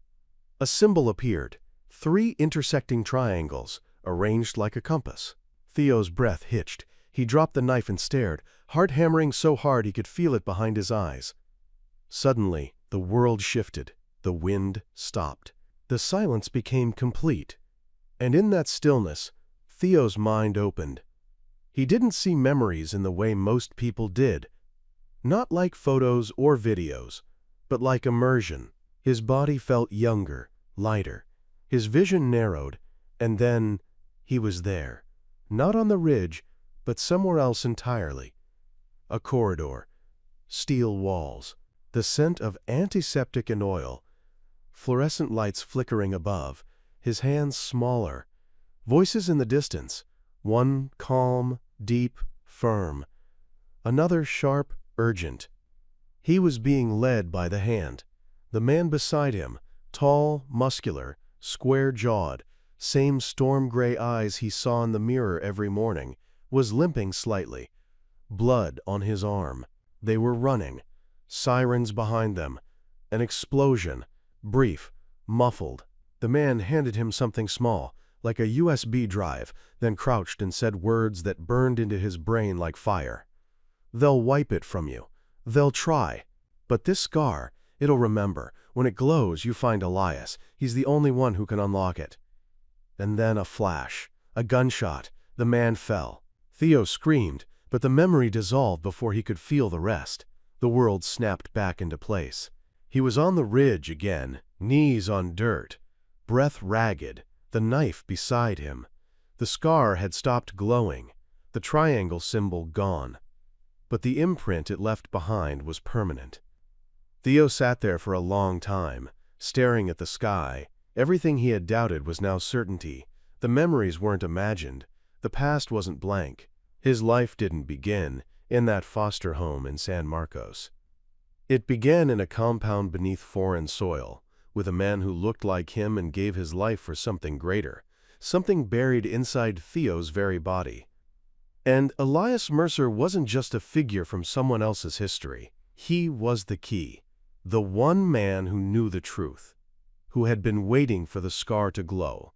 Speaker 1: A symbol appeared, 3 intersecting triangles, arranged like a compass. Theo's breath hitched. He dropped the knife and stared, heart hammering so hard he could feel it behind his eyes. Suddenly, the world shifted. The wind stopped. The silence became complete. And in that stillness, Theo's mind opened. He didn't see memories in the way most people did. Not like photos or videos, but like immersion. His body felt younger, lighter. His vision narrowed, and then he was there. Not on the ridge, but somewhere else entirely. A corridor, steel walls, the scent of antiseptic and oil, fluorescent lights flickering above, his hands smaller, voices in the distance, one calm, deep, firm, another sharp, urgent. He was being led by the hand. The man beside him, tall, muscular, square-jawed, same storm-gray eyes he saw in the mirror every morning, was limping slightly, blood on his arm. They were running, sirens behind them, an explosion, brief, muffled. The man handed him something small, like a USB drive, then crouched and said words that burned into his brain like fire. They'll wipe it from you. They'll try. But this scar, it'll remember. When it glows, you find Elias. He's the only one who can unlock it. And then a flash, a gunshot. The man fell. Theo screamed, but the memory dissolved before he could feel the rest. The world snapped back into place. He was on the ridge again, knees on dirt, breath ragged, the knife beside him. The scar had stopped glowing. the triangle symbol gone. But the imprint it left behind was permanent. Theo sat there for a long time, staring at the sky. Everything he had doubted was now certainty. The memories weren't imagined. The past wasn't blank. His life didn't begin in that foster home in San Marcos. It began in a compound beneath foreign soil, with a man who looked like him and gave his life for something greater, something buried inside Theo's very body. And Elias Mercer wasn't just a figure from someone else's history. He was the key, the one man who knew the truth, who had been waiting for the scar to glow.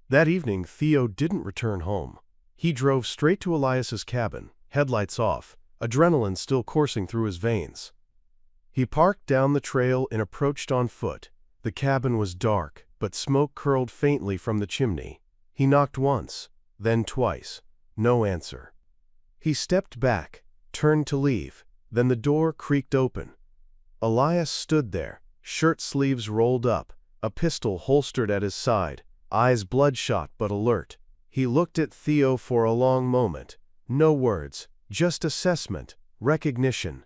Speaker 1: That evening, Theo didn't return home. He drove straight to Elias's cabin, headlights off, adrenaline still coursing through his veins. He parked down the trail and approached on foot. The cabin was dark, but smoke curled faintly from the chimney. He knocked once, then twice. No answer. He stepped back, turned to leave. Then the door creaked open. Elias stood there, shirt sleeves rolled up, a pistol holstered at his side, eyes bloodshot but alert. He looked at Theo for a long moment. No words, just assessment, recognition.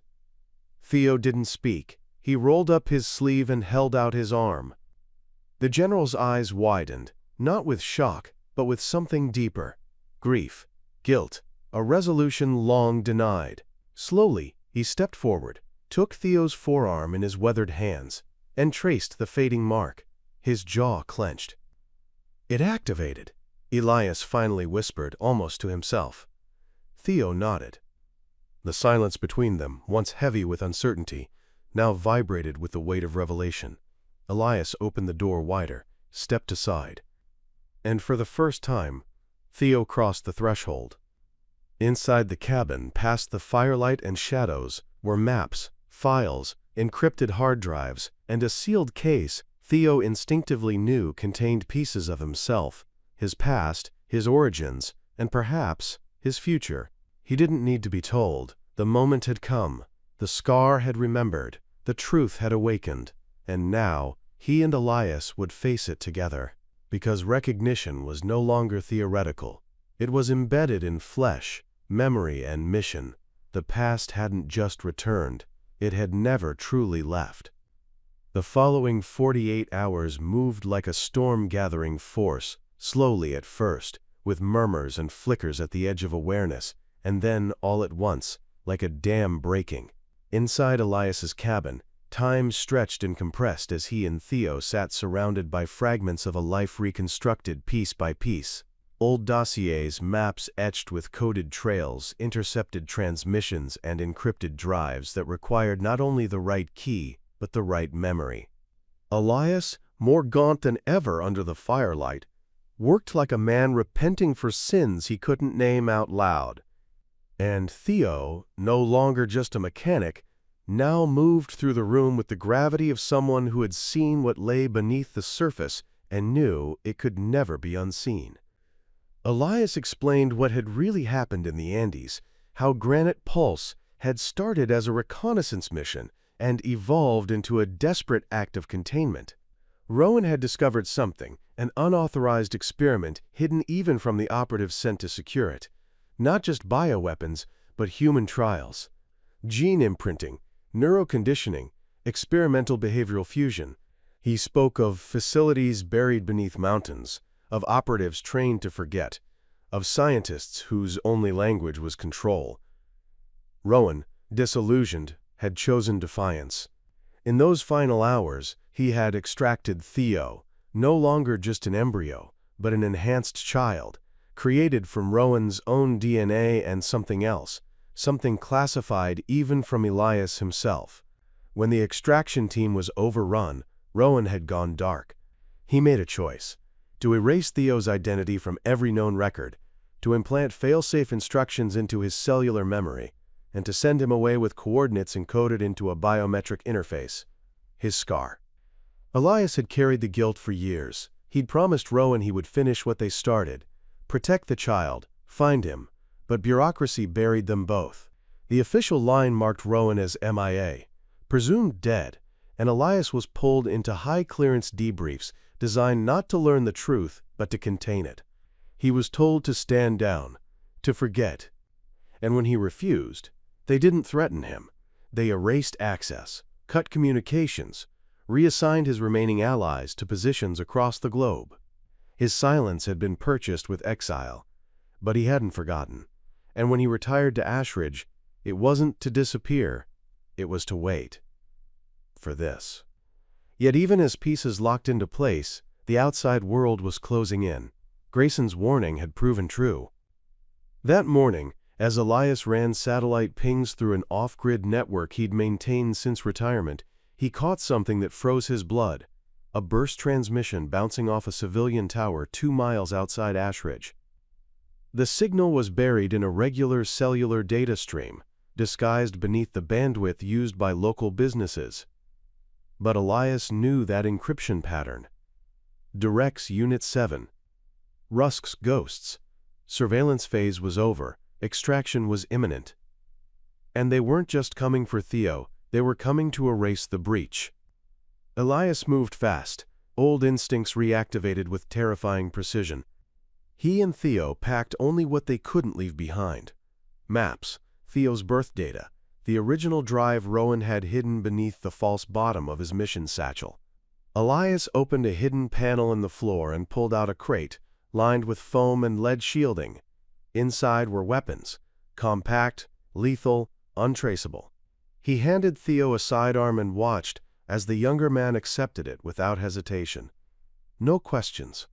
Speaker 1: Theo didn't speak. He rolled up his sleeve and held out his arm. The general's eyes widened, not with shock, but with something deeper. Grief, guilt, a resolution long denied. Slowly, he stepped forward, took Theo's forearm in his weathered hands, and traced the fading mark. His jaw clenched. It activated, Elias finally whispered, almost to himself. Theo nodded. The silence between them, once heavy with uncertainty, now vibrated with the weight of revelation. Elias opened the door wider, stepped aside. And for the first time, Theo crossed the threshold. Inside the cabin, past the firelight and shadows, were maps, files, encrypted hard drives, and a sealed case Theo instinctively knew contained pieces of himself, his past, his origins, and perhaps his future. He didn't need to be told. The moment had come. The scar had remembered. The truth had awakened. And now, he and Elias would face it together. Because recognition was no longer theoretical. It was embedded in flesh, memory, and mission. The past hadn't just returned. It had never truly left. The following 48 hours moved like a storm-gathering force, slowly at first, with murmurs and flickers at the edge of awareness, and then, all at once, like a dam breaking. Inside Elias's cabin, time stretched and compressed as he and Theo sat surrounded by fragments of a life reconstructed piece by piece. Old dossiers, maps etched with coded trails, intercepted transmissions, and encrypted drives that required not only the right key, but the right memory. Elias, more gaunt than ever under the firelight, worked like a man repenting for sins he couldn't name out loud. And Theo, no longer just a mechanic, now moved through the room with the gravity of someone who had seen what lay beneath the surface and knew it could never be unseen. Elias explained what had really happened in the Andes, how Granite Pulse had started as a reconnaissance mission and evolved into a desperate act of containment. Rowan had discovered something, an unauthorized experiment hidden even from the operatives sent to secure it. Not just bioweapons, but human trials. Gene imprinting, neuroconditioning, experimental behavioral fusion. He spoke of facilities buried beneath mountains, of operatives trained to forget, of scientists whose only language was control. Rowan, disillusioned, had chosen defiance. In those final hours, he had extracted Theo, no longer just an embryo, but an enhanced child, created from Rowan's own DNA and something else, something classified even from Elias himself. When the extraction team was overrun, Rowan had gone dark. He made a choice: to erase Theo's identity from every known record, to implant fail-safe instructions into his cellular memory, and to send him away with coordinates encoded into a biometric interface. His scar. Elias had carried the guilt for years. He'd promised Rowan he would finish what they started, protect the child, find him, but bureaucracy buried them both. The official line marked Rowan as MIA, presumed dead, and Elias was pulled into high-clearance debriefs designed not to learn the truth, but to contain it. He was told to stand down, to forget. And when he refused, they didn't threaten him. They erased access, cut communications, reassigned his remaining allies to positions across the globe. His silence had been purchased with exile, but he hadn't forgotten. And when he retired to Ashridge, it wasn't to disappear, it was to wait. For this. Yet even as pieces locked into place, the outside world was closing in. Grayson's warning had proven true. That morning, as Elias ran satellite pings through an off-grid network he'd maintained since retirement, he caught something that froze his blood. A burst transmission bouncing off a civilian tower 2 miles outside Ashridge. The signal was buried in a regular cellular data stream, disguised beneath the bandwidth used by local businesses. But Elias knew that encryption pattern. Directs Unit 7. Rusk's ghosts. Surveillance phase was over. Extraction was imminent. And they weren't just coming for Theo, they were coming to erase the breach. Elias moved fast, old instincts reactivated with terrifying precision. He and Theo packed only what they couldn't leave behind. Maps, Theo's birth data, the original drive Rowan had hidden beneath the false bottom of his mission satchel. Elias opened a hidden panel in the floor and pulled out a crate, lined with foam and lead shielding. Inside were weapons, compact, lethal, untraceable. He handed Theo a sidearm and watched as the younger man accepted it without hesitation. No questions,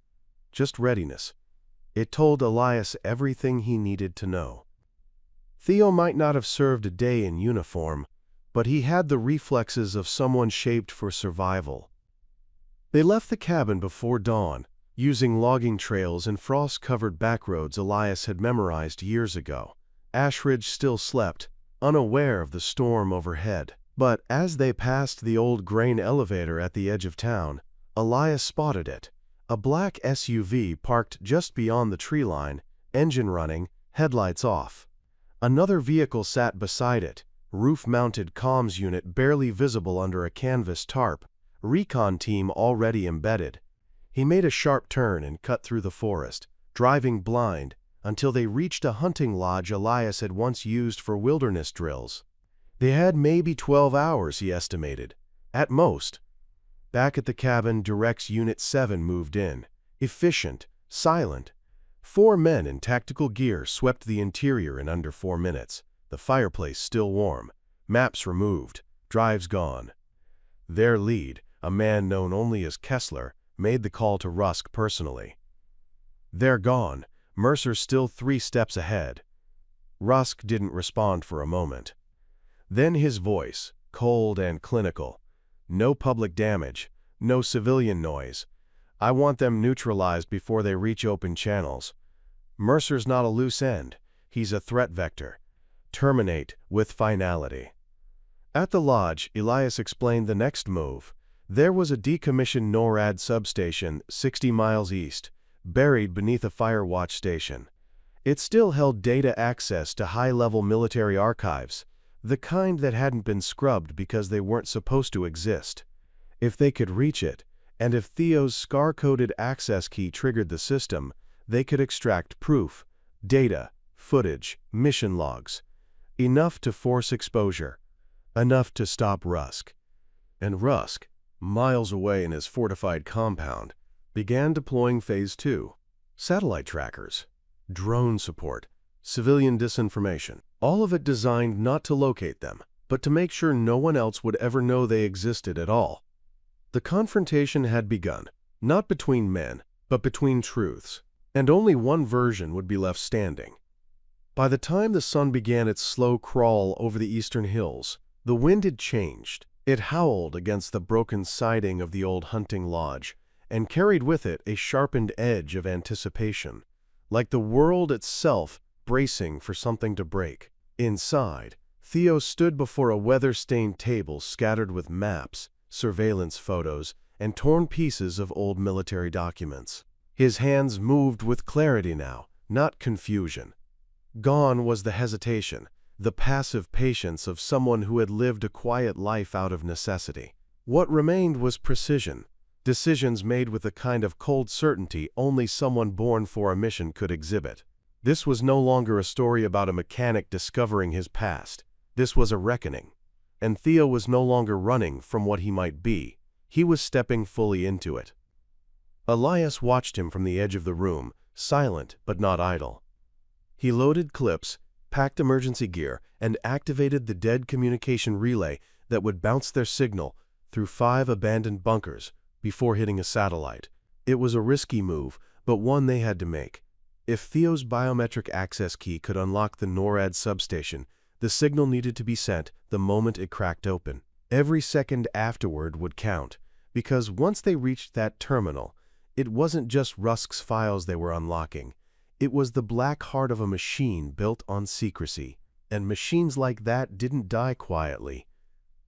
Speaker 1: just readiness. It told Elias everything he needed to know. Theo might not have served a day in uniform, but he had the reflexes of someone shaped for survival. They left the cabin before dawn, using logging trails and frost-covered backroads Elias had memorized years ago. Ashridge still slept, unaware of the storm overhead. But as they passed the old grain elevator at the edge of town, Elias spotted it. A black SUV parked just beyond the tree line, engine running, headlights off. Another vehicle sat beside it, roof-mounted comms unit barely visible under a canvas tarp, recon team already embedded. He made a sharp turn and cut through the forest, driving blind, until they reached a hunting lodge Elias had once used for wilderness drills. They had maybe 12 hours, he estimated, at most. Back at the cabin, Directs Unit 7 moved in, efficient, silent. 4 men in tactical gear swept the interior in under 4 minutes, the fireplace still warm, maps removed, drives gone. Their lead, a man known only as Kessler, made the call to Rusk personally. They're gone, Mercer still 3 steps ahead. Rusk didn't respond for a moment. Then his voice, cold and clinical. No public damage, no civilian noise. I want them neutralized before they reach open channels. Mercer's not a loose end, he's a threat vector. Terminate with finality. At the lodge, Elias explained the next move. There was a decommissioned NORAD substation 60 miles east, buried beneath a firewatch station. It still held data access to high-level military archives, the kind that hadn't been scrubbed because they weren't supposed to exist. If they could reach it, and if Theo's scar-coded access key triggered the system, they could extract proof, data, footage, mission logs. Enough to force exposure. Enough to stop Rusk. And Rusk, miles away in his fortified compound, began deploying Phase 2. Satellite trackers, drone support, civilian disinformation. All of it designed not to locate them, but to make sure no one else would ever know they existed at all. The confrontation had begun, not between men, but between truths, and only one version would be left standing. By the time the sun began its slow crawl over the eastern hills, the wind had changed. It howled against the broken siding of the old hunting lodge, and carried with it a sharpened edge of anticipation, like the world itself bracing for something to break. Inside, Theo stood before a weather-stained table scattered with maps, surveillance photos, and torn pieces of old military documents. His hands moved with clarity now, not confusion. Gone was the hesitation, the passive patience of someone who had lived a quiet life out of necessity. What remained was precision, decisions made with the kind of cold certainty only someone born for a mission could exhibit. This was no longer a story about a mechanic discovering his past. This was a reckoning. And Theo was no longer running from what he might be. He was stepping fully into it. Elias watched him from the edge of the room, silent but not idle. He loaded clips, packed emergency gear, and activated the dead communication relay that would bounce their signal through 5 abandoned bunkers before hitting a satellite. It was a risky move, but one they had to make. If Theo's biometric access key could unlock the NORAD substation, the signal needed to be sent the moment it cracked open. Every second afterward would count, because once they reached that terminal, it wasn't just Rusk's files they were unlocking. It was the black heart of a machine built on secrecy, and machines like that didn't die quietly.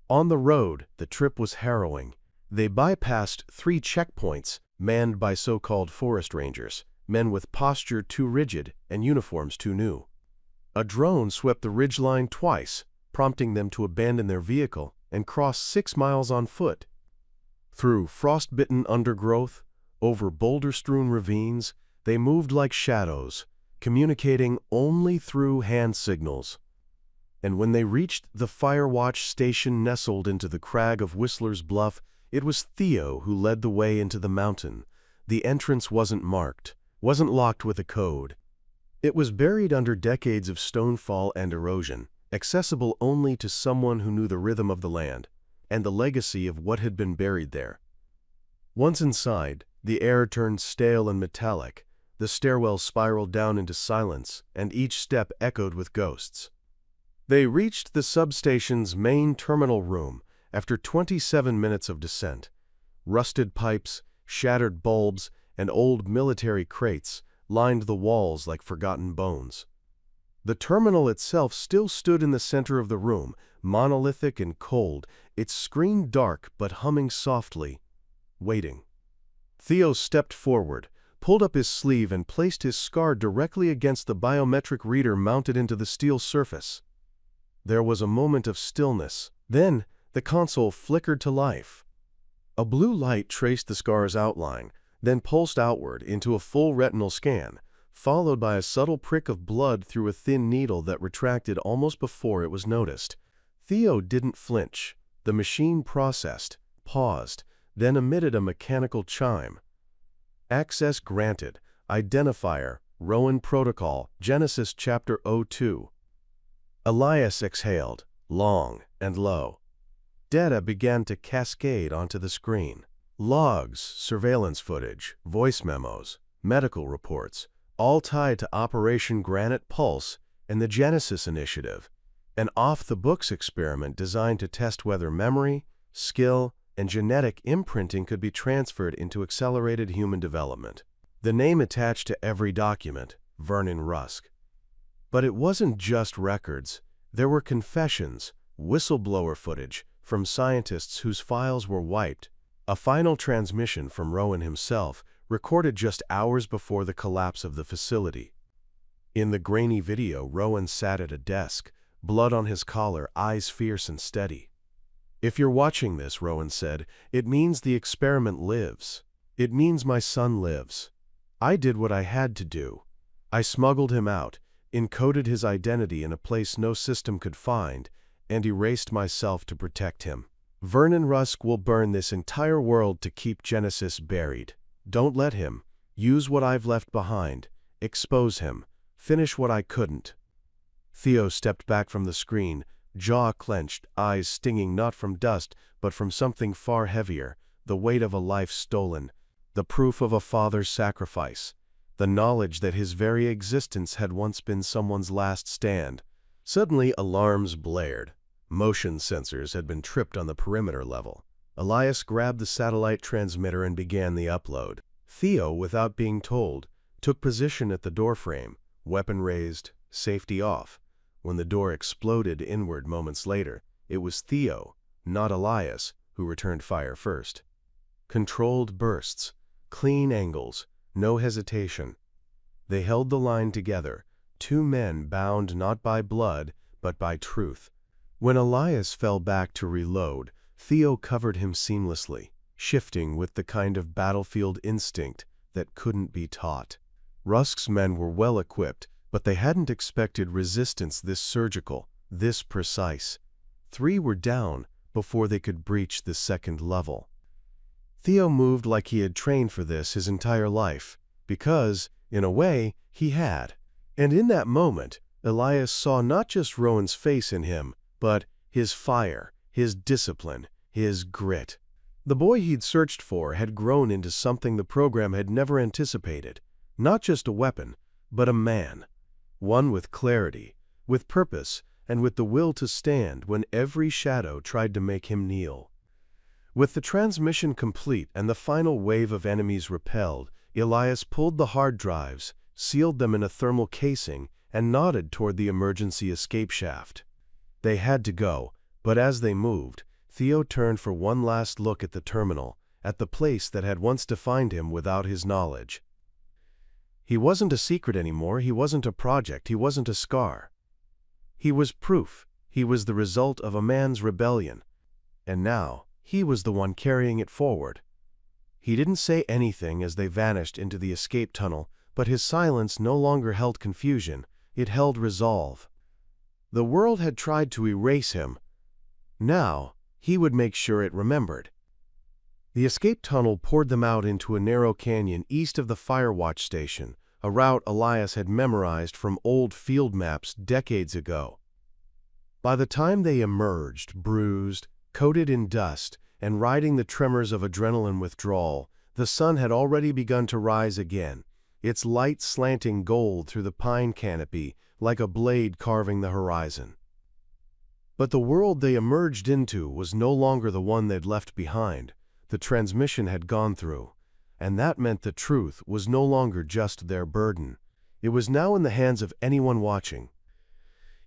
Speaker 1: On the road, the trip was harrowing. They bypassed 3 checkpoints manned by so-called forest rangers, men with posture too rigid and uniforms too new. A drone swept the ridgeline twice, prompting them to abandon their vehicle and cross 6 miles on foot. Through frost-bitten undergrowth, over boulder-strewn ravines, they moved like shadows, communicating only through hand signals. And when they reached the Firewatch station nestled into the crag of Whistler's Bluff, it was Theo who led the way into the mountain. The entrance wasn't marked, wasn't locked with a code. It was buried under decades of stonefall and erosion, accessible only to someone who knew the rhythm of the land and the legacy of what had been buried there. Once inside, the air turned stale and metallic. The stairwell spiraled down into silence, and each step echoed with ghosts. They reached the substation's main terminal room after 27 minutes of descent. Rusted pipes, shattered bulbs, and old military crates lined the walls like forgotten bones. The terminal itself still stood in the center of the room, monolithic and cold, its screen dark but humming softly, waiting. Theo stepped forward, pulled up his sleeve and placed his scar directly against the biometric reader mounted into the steel surface. There was a moment of stillness. Then, the console flickered to life. A blue light traced the scar's outline, then pulsed outward into a full retinal scan, followed by a subtle prick of blood through a thin needle that retracted almost before it was noticed. Theo didn't flinch. The machine processed, paused, then emitted a mechanical chime. Access granted. Identifier, Rowan Protocol, Genesis Chapter 02. Elias exhaled, long and low. Data began to cascade onto the screen. Logs, surveillance footage, voice memos, medical reports, all tied to Operation Granite Pulse and the Genesis Initiative, an off-the-books experiment designed to test whether memory, skill, and genetic imprinting could be transferred into accelerated human development. The name attached to every document, Vernon Rusk. But it wasn't just records. There were confessions, whistleblower footage from scientists whose files were wiped, a final transmission from Rowan himself, recorded just hours before the collapse of the facility. In the grainy video, Rowan sat at a desk, blood on his collar, eyes fierce and steady. "If you're watching this," Rowan said, "it means the experiment lives. It means my son lives. I did what I had to do. I smuggled him out, encoded his identity in a place no system could find, and erased myself to protect him. Vernon Rusk will burn this entire world to keep Genesis buried. Don't let him. Use what I've left behind. Expose him. Finish what I couldn't." Theo stepped back from the screen, jaw clenched, eyes stinging not from dust, but from something far heavier, the weight of a life stolen, the proof of a father's sacrifice, the knowledge that his very existence had once been someone's last stand. Suddenly, alarms blared. Motion sensors had been tripped on the perimeter level. Elias grabbed the satellite transmitter and began the upload. Theo, without being told, took position at the doorframe, weapon raised, safety off. When the door exploded inward moments later, it was Theo, not Elias, who returned fire first. Controlled bursts, clean angles, no hesitation. They held the line together, 2 men bound not by blood, but by truth. When Elias fell back to reload, Theo covered him seamlessly, shifting with the kind of battlefield instinct that couldn't be taught. Rusk's men were well equipped, But they hadn't expected resistance this surgical, this precise. 3 were down before they could breach the second level. Theo moved like he had trained for this his entire life, because, in a way, he had. And in that moment, Elias saw not just Rowan's face in him, but his fire, his discipline, his grit. The boy he'd searched for had grown into something the program had never anticipated. Not just a weapon, but a man. One with clarity, with purpose, and with the will to stand when every shadow tried to make him kneel. With the transmission complete and the final wave of enemies repelled, Elias pulled the hard drives, sealed them in a thermal casing, and nodded toward the emergency escape shaft. They had to go, but as they moved, Theo turned for one last look at the terminal, at the place that had once defined him without his knowledge. He wasn't a secret anymore, he wasn't a project, he wasn't a scar. He was proof, he was the result of a man's rebellion. And now, he was the one carrying it forward. He didn't say anything as they vanished into the escape tunnel, but his silence no longer held confusion, it held resolve. The world had tried to erase him. Now, he would make sure it remembered. The escape tunnel poured them out into a narrow canyon east of the Firewatch station, a route Elias had memorized from old field maps decades ago. By the time they emerged, bruised, coated in dust, and riding the tremors of adrenaline withdrawal, the sun had already begun to rise again, its light slanting gold through the pine canopy like a blade carving the horizon. But the world they emerged into was no longer the one they'd left behind. The transmission had gone through, and that meant the truth was no longer just their burden. It was now in the hands of anyone watching.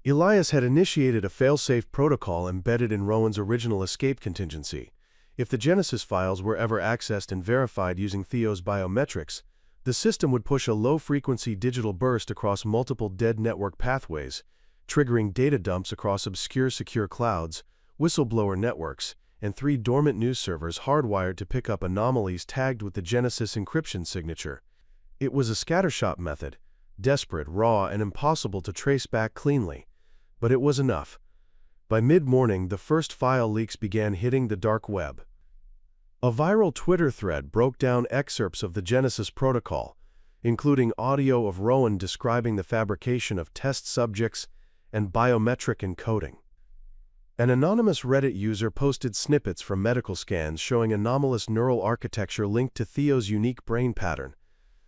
Speaker 1: Elias had initiated a fail-safe protocol embedded in Rowan's original escape contingency. If the Genesis files were ever accessed and verified using Theo's biometrics, the system would push a low-frequency digital burst across multiple dead network pathways, triggering data dumps across obscure secure clouds, whistleblower networks, and 3 dormant news servers hardwired to pick up anomalies tagged with the Genesis encryption signature. It was a scattershot method, desperate, raw, and impossible to trace back cleanly. But it was enough. By mid-morning, the first file leaks began hitting the dark web. A viral Twitter thread broke down excerpts of the Genesis protocol, including audio of Rowan describing the fabrication of test subjects and biometric encoding. An anonymous Reddit user posted snippets from medical scans showing anomalous neural architecture linked to Theo's unique brain pattern,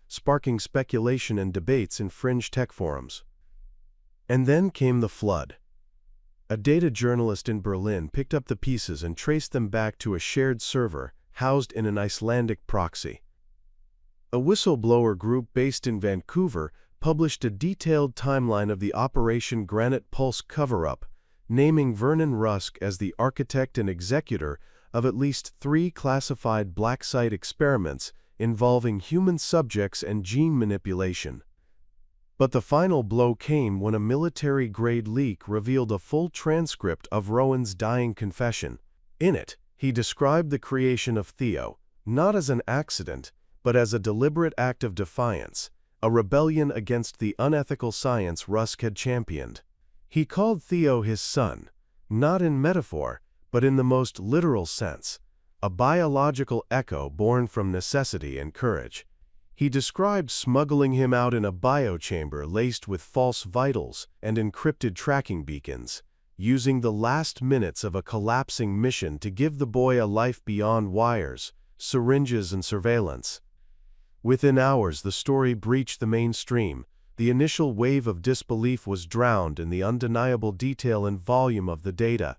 Speaker 1: sparking speculation and debates in fringe tech forums. And then came the flood. A data journalist in Berlin picked up the pieces and traced them back to a shared server housed in an Icelandic proxy. A whistleblower group based in Vancouver published a detailed timeline of the Operation Granite Pulse cover-up, naming Vernon Rusk as the architect and executor of at least 3 classified black site experiments involving human subjects and gene manipulation. But the final blow came when a military-grade leak revealed a full transcript of Rowan's dying confession. In it, he described the creation of Theo, not as an accident, but as a deliberate act of defiance, a rebellion against the unethical science Rusk had championed. He called Theo his son, not in metaphor, but in the most literal sense, a biological echo born from necessity and courage. He described smuggling him out in a biochamber laced with false vitals and encrypted tracking beacons, using the last minutes of a collapsing mission to give the boy a life beyond wires, syringes, and surveillance. Within hours, the story breached the mainstream. The initial wave of disbelief was drowned in the undeniable detail and volume of the data.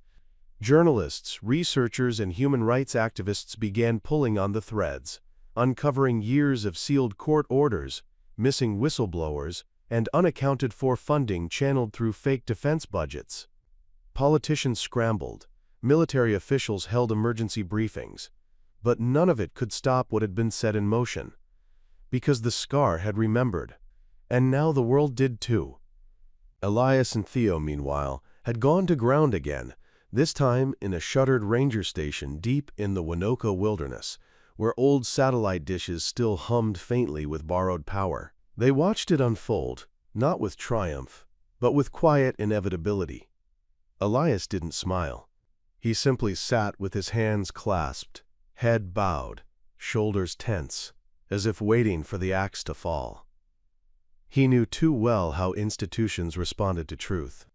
Speaker 1: Journalists, researchers, and human rights activists began pulling on the threads, uncovering years of sealed court orders, missing whistleblowers, and unaccounted-for funding channeled through fake defense budgets. Politicians scrambled, military officials held emergency briefings, but none of it could stop what had been set in motion. Because the scar had remembered, and now the world did too. Elias and Theo, meanwhile, had gone to ground again, this time in a shuttered ranger station deep in the Winoka wilderness, where old satellite dishes still hummed faintly with borrowed power. They watched it unfold, not with triumph, but with quiet inevitability. Elias didn't smile. He simply sat with his hands clasped, head bowed, shoulders tense, as if waiting for the axe to fall. He knew too well how institutions responded to truth.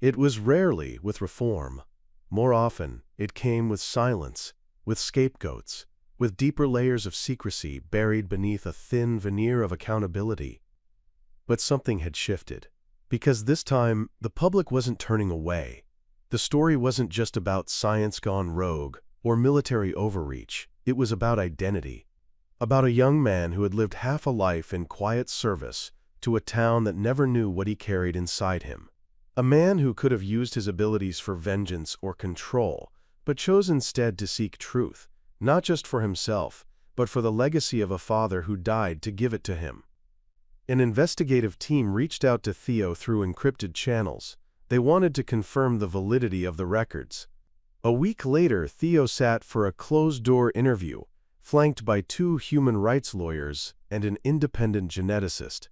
Speaker 1: It was rarely with reform. More often, it came with silence, with scapegoats, with deeper layers of secrecy buried beneath a thin veneer of accountability. But something had shifted, because this time the public wasn't turning away. The story wasn't just about science gone rogue or military overreach. It was about identity, about a young man who had lived half a life in quiet service to a town that never knew what he carried inside him. A man who could have used his abilities for vengeance or control, but chose instead to seek truth, not just for himself, but for the legacy of a father who died to give it to him. An investigative team reached out to Theo through encrypted channels. They wanted to confirm the validity of the records. A week later, Theo sat for a closed-door interview, flanked by 2 human rights lawyers and an independent geneticist.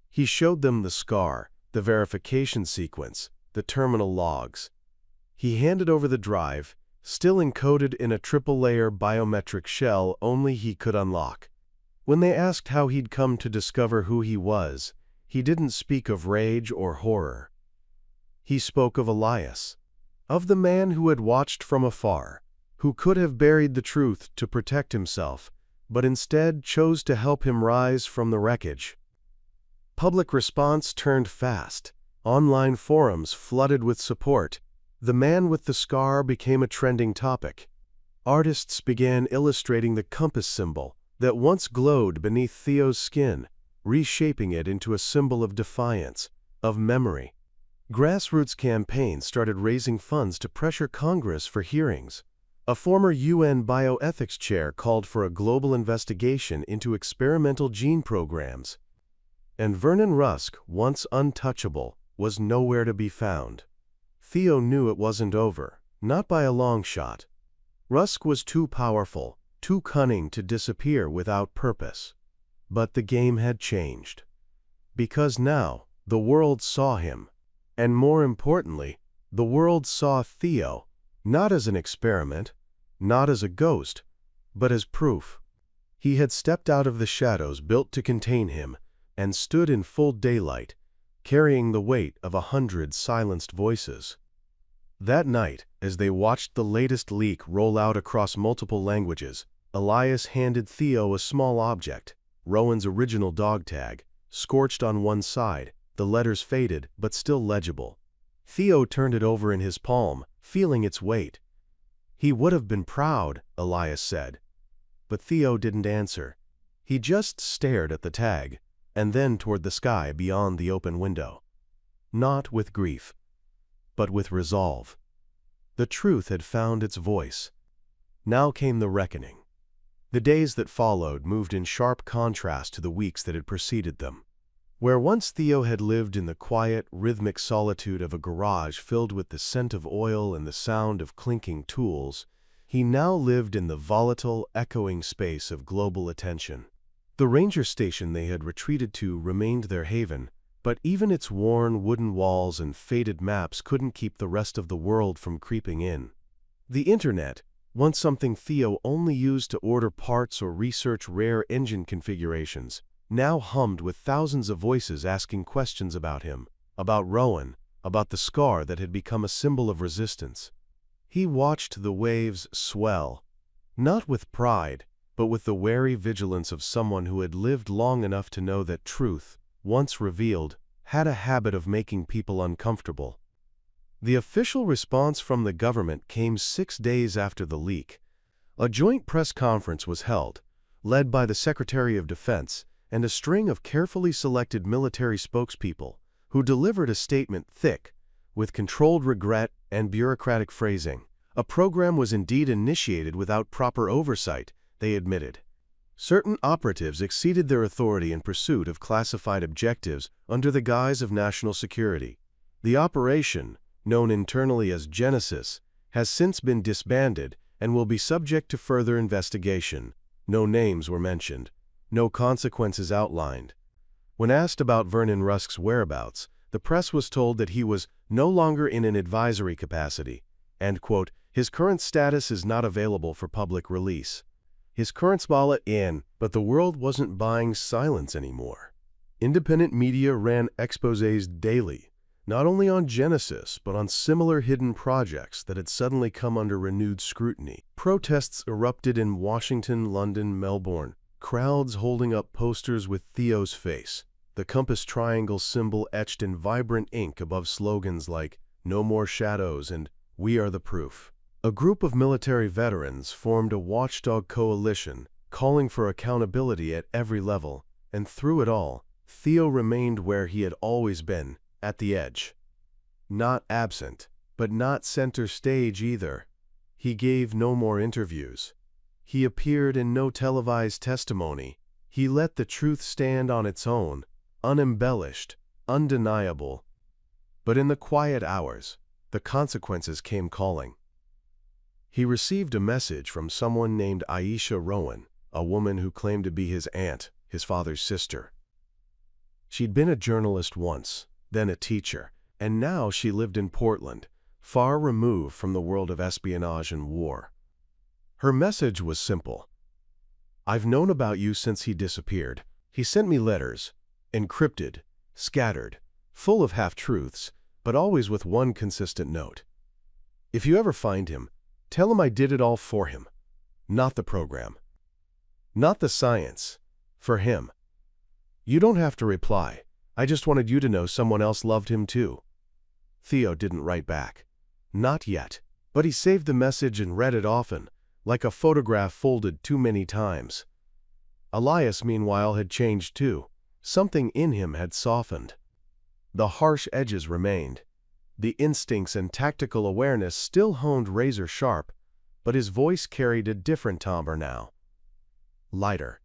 Speaker 1: He showed them the scar, the verification sequence, the terminal logs. He handed over the drive, still encoded in a triple-layer biometric shell only he could unlock. When they asked how he'd come to discover who he was, he didn't speak of rage or horror. He spoke of Elias, of the man who had watched from afar, who could have buried the truth to protect himself, but instead chose to help him rise from the wreckage. Public response turned fast. Online forums flooded with support. The man with the scar became a trending topic. Artists began illustrating the compass symbol that once glowed beneath Theo's skin, reshaping it into a symbol of defiance, of memory. Grassroots campaigns started raising funds to pressure Congress for hearings. A former UN bioethics chair called for a global investigation into experimental gene programs. And Vernon Rusk, once untouchable, was nowhere to be found. Theo knew it wasn't over, not by a long shot. Rusk was too powerful, too cunning to disappear without purpose. But the game had changed. Because now, the world saw him. And more importantly, the world saw Theo, not as an experiment, not as a ghost, but as proof. He had stepped out of the shadows built to contain him and stood in full daylight, carrying the weight of 100 silenced voices. That night, as they watched the latest leak roll out across multiple languages, Elias handed Theo a small object, Rowan's original dog tag, scorched on one side, the letters faded but still legible. Theo turned it over in his palm, feeling its weight. He would have been proud, Elias said. But Theo didn't answer. He just stared at the tag, and then toward the sky beyond the open window. Not with grief, but with resolve. The truth had found its voice. Now came the reckoning. The days that followed moved in sharp contrast to the weeks that had preceded them. Where once Theo had lived in the quiet, rhythmic solitude of a garage filled with the scent of oil and the sound of clinking tools, he now lived in the volatile, echoing space of global attention. The ranger station they had retreated to remained their haven, but even its worn wooden walls and faded maps couldn't keep the rest of the world from creeping in. The internet, once something Theo only used to order parts or research rare engine configurations, now hummed with thousands of voices asking questions about him, about Rowan, about the scar that had become a symbol of resistance. He watched the waves swell, not with pride, but with the wary vigilance of someone who had lived long enough to know that truth, once revealed, had a habit of making people uncomfortable. The official response from the government came 6 days after the leak. A joint press conference was held, led by the Secretary of Defense and a string of carefully selected military spokespeople who delivered a statement thick with controlled regret and bureaucratic phrasing. A program was indeed initiated without proper oversight, they admitted. Certain operatives exceeded their authority in pursuit of classified objectives under the guise of national security. The operation, known internally as Genesis, has since been disbanded and will be subject to further investigation. No names were mentioned. No consequences outlined. When asked about Vernon Rusk's whereabouts, the press was told that he was no longer in an advisory capacity, and, quote, his current status is not available for public release. His current spala in, but the world wasn't buying silence anymore. Independent media ran exposés daily, not only on Genesis, but on similar hidden projects that had suddenly come under renewed scrutiny. Protests erupted in Washington, London, Melbourne, crowds holding up posters with Theo's face, the compass triangle symbol etched in vibrant ink above slogans like "No More Shadows" and "We Are the Proof." A group of military veterans formed a watchdog coalition, calling for accountability at every level, and through it all, Theo remained where he had always been, at the edge. Not absent, but not center stage either. He gave no more interviews. He appeared in no televised testimony. He let the truth stand on its own, unembellished, undeniable. But in the quiet hours, the consequences came calling. He received a message from someone named Aisha Rowan, a woman who claimed to be his aunt, his father's sister. She'd been a journalist once, then a teacher, and now she lived in Portland, far removed from the world of espionage and war. Her message was simple. I've known about you since he disappeared. He sent me letters, encrypted, scattered, full of half-truths, but always with one consistent note. If you ever find him, tell him I did it all for him. Not the program. Not the science. For him. You don't have to reply. I just wanted you to know someone else loved him too. Theo didn't write back. Not yet. But he saved the message and read it often, like a photograph folded too many times. Elias, meanwhile, had changed too. Something in him had softened. The harsh edges remained. The instincts and tactical awareness still honed razor sharp, but his voice carried a different timbre now. Lighter.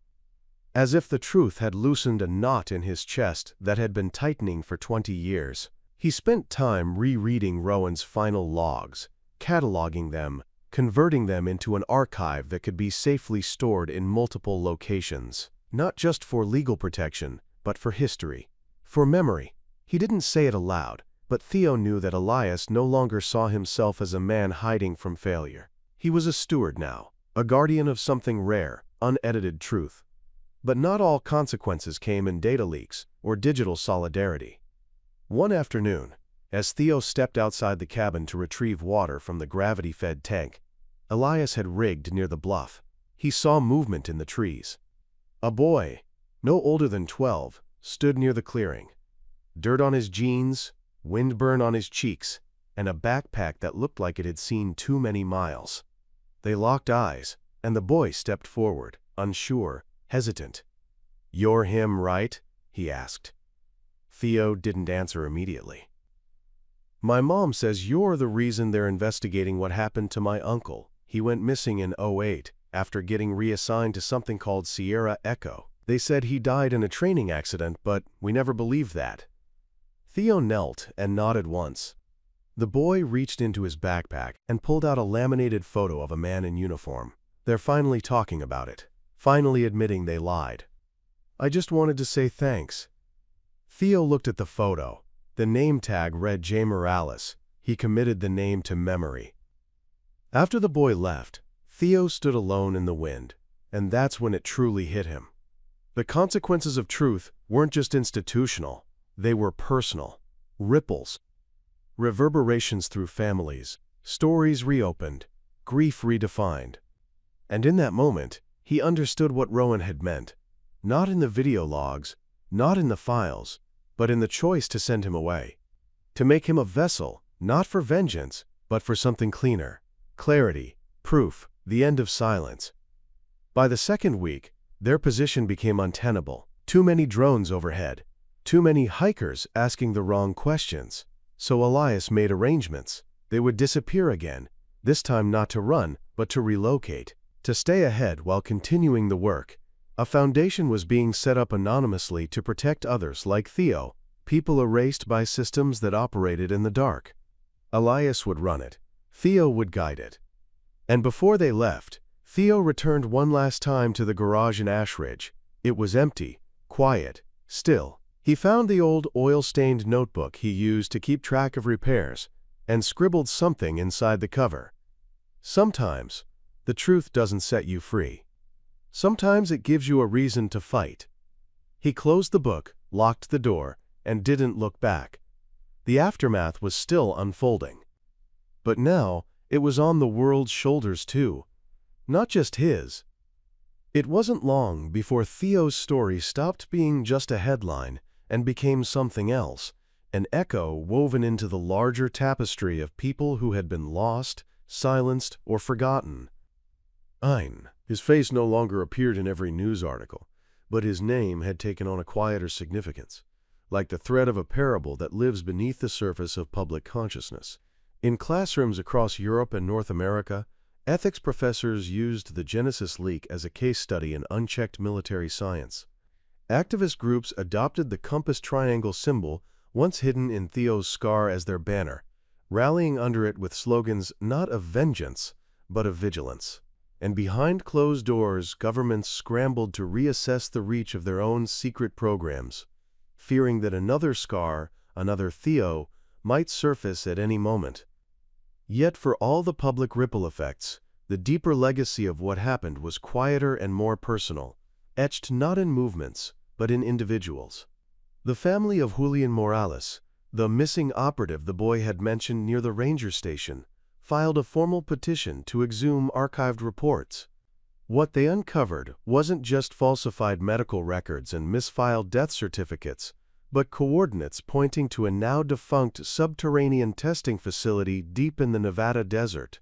Speaker 1: As if the truth had loosened a knot in his chest that had been tightening for 20 years. He spent time rereading Rowan's final logs, cataloging them, converting them into an archive that could be safely stored in multiple locations, not just for legal protection, but for history, for memory. He didn't say it aloud, but Theo knew that Elias no longer saw himself as a man hiding from failure. He was a steward now, a guardian of something rare, unedited truth. But not all consequences came in data leaks or digital solidarity. One afternoon, as Theo stepped outside the cabin to retrieve water from the gravity-fed tank, Elias had rigged near the bluff. He saw movement in the trees. A boy, no older than 12, stood near the clearing. Dirt on his jeans, windburn on his cheeks, and a backpack that looked like it had seen too many miles. They locked eyes, and the boy stepped forward, unsure, hesitant. "You're him, right?" he asked. Theo didn't answer immediately. "My mom says you're the reason they're investigating what happened to my uncle. He went missing in '08 after getting reassigned to something called Sierra Echo. They said he died in a training accident, but we never believed that." Theo knelt and nodded once. The boy reached into his backpack and pulled out a laminated photo of a man in uniform. They're finally talking about it, finally admitting they lied. "I just wanted to say thanks." Theo looked at the photo. The name tag read J. Morales. He committed the name to memory. After the boy left, Theo stood alone in the wind, and that's when it truly hit him. The consequences of truth weren't just institutional. They were personal. Ripples. Reverberations through families. Stories reopened. Grief redefined. And in that moment, he understood what Rowan had meant. Not in the video logs, not in the files, but in the choice to send him away. To make him a vessel, not for vengeance, but for something cleaner. Clarity, proof, the end of silence. By the second week, their position became untenable. Too many drones overhead. Too many hikers asking the wrong questions. So Elias made arrangements. They would disappear again, this time not to run, but to relocate. To stay ahead while continuing the work. A foundation was being set up anonymously to protect others like Theo, people erased by systems that operated in the dark. Elias would run it. Theo would guide it. And before they left, Theo returned one last time to the garage in Ashridge. It was empty, quiet, still. He found the old oil-stained notebook he used to keep track of repairs and scribbled something inside the cover. Sometimes, the truth doesn't set you free. Sometimes it gives you a reason to fight. He closed the book, locked the door, and didn't look back. The aftermath was still unfolding. But now, it was on the world's shoulders too, not just his. It wasn't long before Theo's story stopped being just a headline and became something else, an echo woven into the larger tapestry of people who had been lost, silenced, or forgotten. His face no longer appeared in every news article, but his name had taken on a quieter significance, like the thread of a parable that lives beneath the surface of public consciousness. In classrooms across Europe and North America, ethics professors used the Genesis leak as a case study in unchecked military science. Activist groups adopted the compass triangle symbol, once hidden in Theo's scar, as their banner, rallying under it with slogans not of vengeance, but of vigilance. And behind closed doors, governments scrambled to reassess the reach of their own secret programs, fearing that another scar, another Theo, might surface at any moment. Yet for all the public ripple effects, the deeper legacy of what happened was quieter and more personal, etched not in movements, but in individuals. The family of Julian Morales, the missing operative the boy had mentioned near the ranger station, filed a formal petition to exhume archived reports. What they uncovered wasn't just falsified medical records and misfiled death certificates, but coordinates pointing to a now-defunct subterranean testing facility deep in the Nevada desert.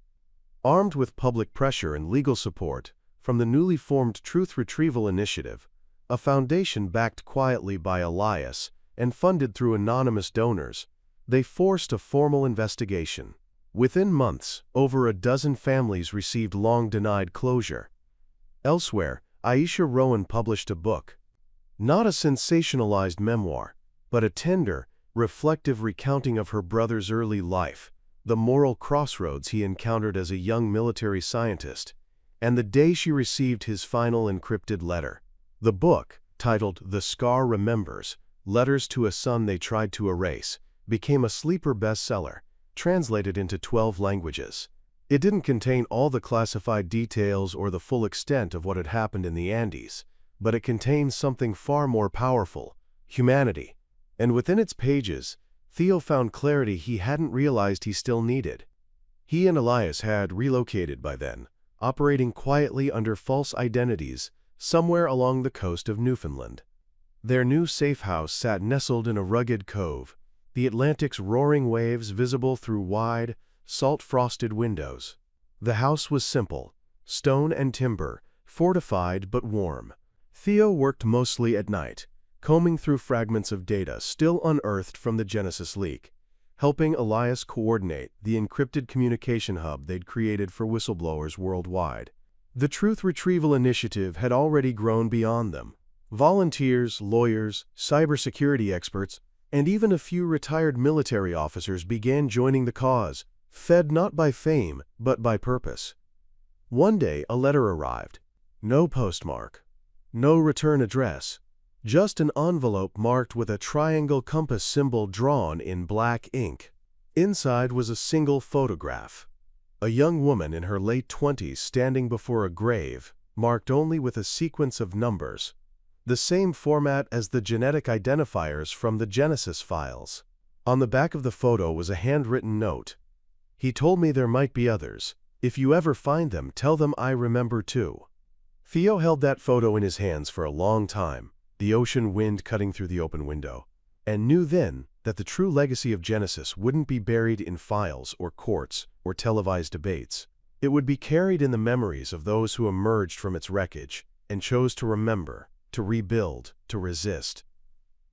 Speaker 1: Armed with public pressure and legal support from the newly formed Truth Retrieval Initiative, a foundation backed quietly by Elias and funded through anonymous donors, they forced a formal investigation. Within months, over a dozen families received long-denied closure. Elsewhere, Aisha Rowan published a book. Not a sensationalized memoir, but a tender, reflective recounting of her brother's early life, the moral crossroads he encountered as a young military scientist, and the day she received his final encrypted letter. The book, titled The Scar Remembers, Letters to a Son They Tried to Erase, became a sleeper bestseller, translated into 12 languages. It didn't contain all the classified details or the full extent of what had happened in the Andes, but it contained something far more powerful: humanity. And within its pages, Theo found clarity he hadn't realized he still needed. He and Elias had relocated by then, operating quietly under false identities somewhere along the coast of Newfoundland. Their new safe house sat nestled in a rugged cove, the Atlantic's roaring waves visible through wide, salt-frosted windows. The house was simple, stone and timber, fortified but warm. Theo worked mostly at night, combing through fragments of data still unearthed from the Genesis leak, helping Elias coordinate the encrypted communication hub they'd created for whistleblowers worldwide. The Truth Retrieval Initiative had already grown beyond them. Volunteers, lawyers, cybersecurity experts, and even a few retired military officers began joining the cause, fed not by fame, but by purpose. One day, a letter arrived. No postmark, no return address, just an envelope marked with a triangle compass symbol drawn in black ink. Inside was a single photograph. A young woman in her late 20s standing before a grave, marked only with a sequence of numbers, the same format as the genetic identifiers from the Genesis files. On the back of the photo was a handwritten note. "He told me there might be others. If you ever find them, tell them I remember too." Theo held that photo in his hands for a long time, the ocean wind cutting through the open window, and knew then that the true legacy of Genesis wouldn't be buried in files or courts or televised debates. It would be carried in the memories of those who emerged from its wreckage and chose to remember, to rebuild, to resist.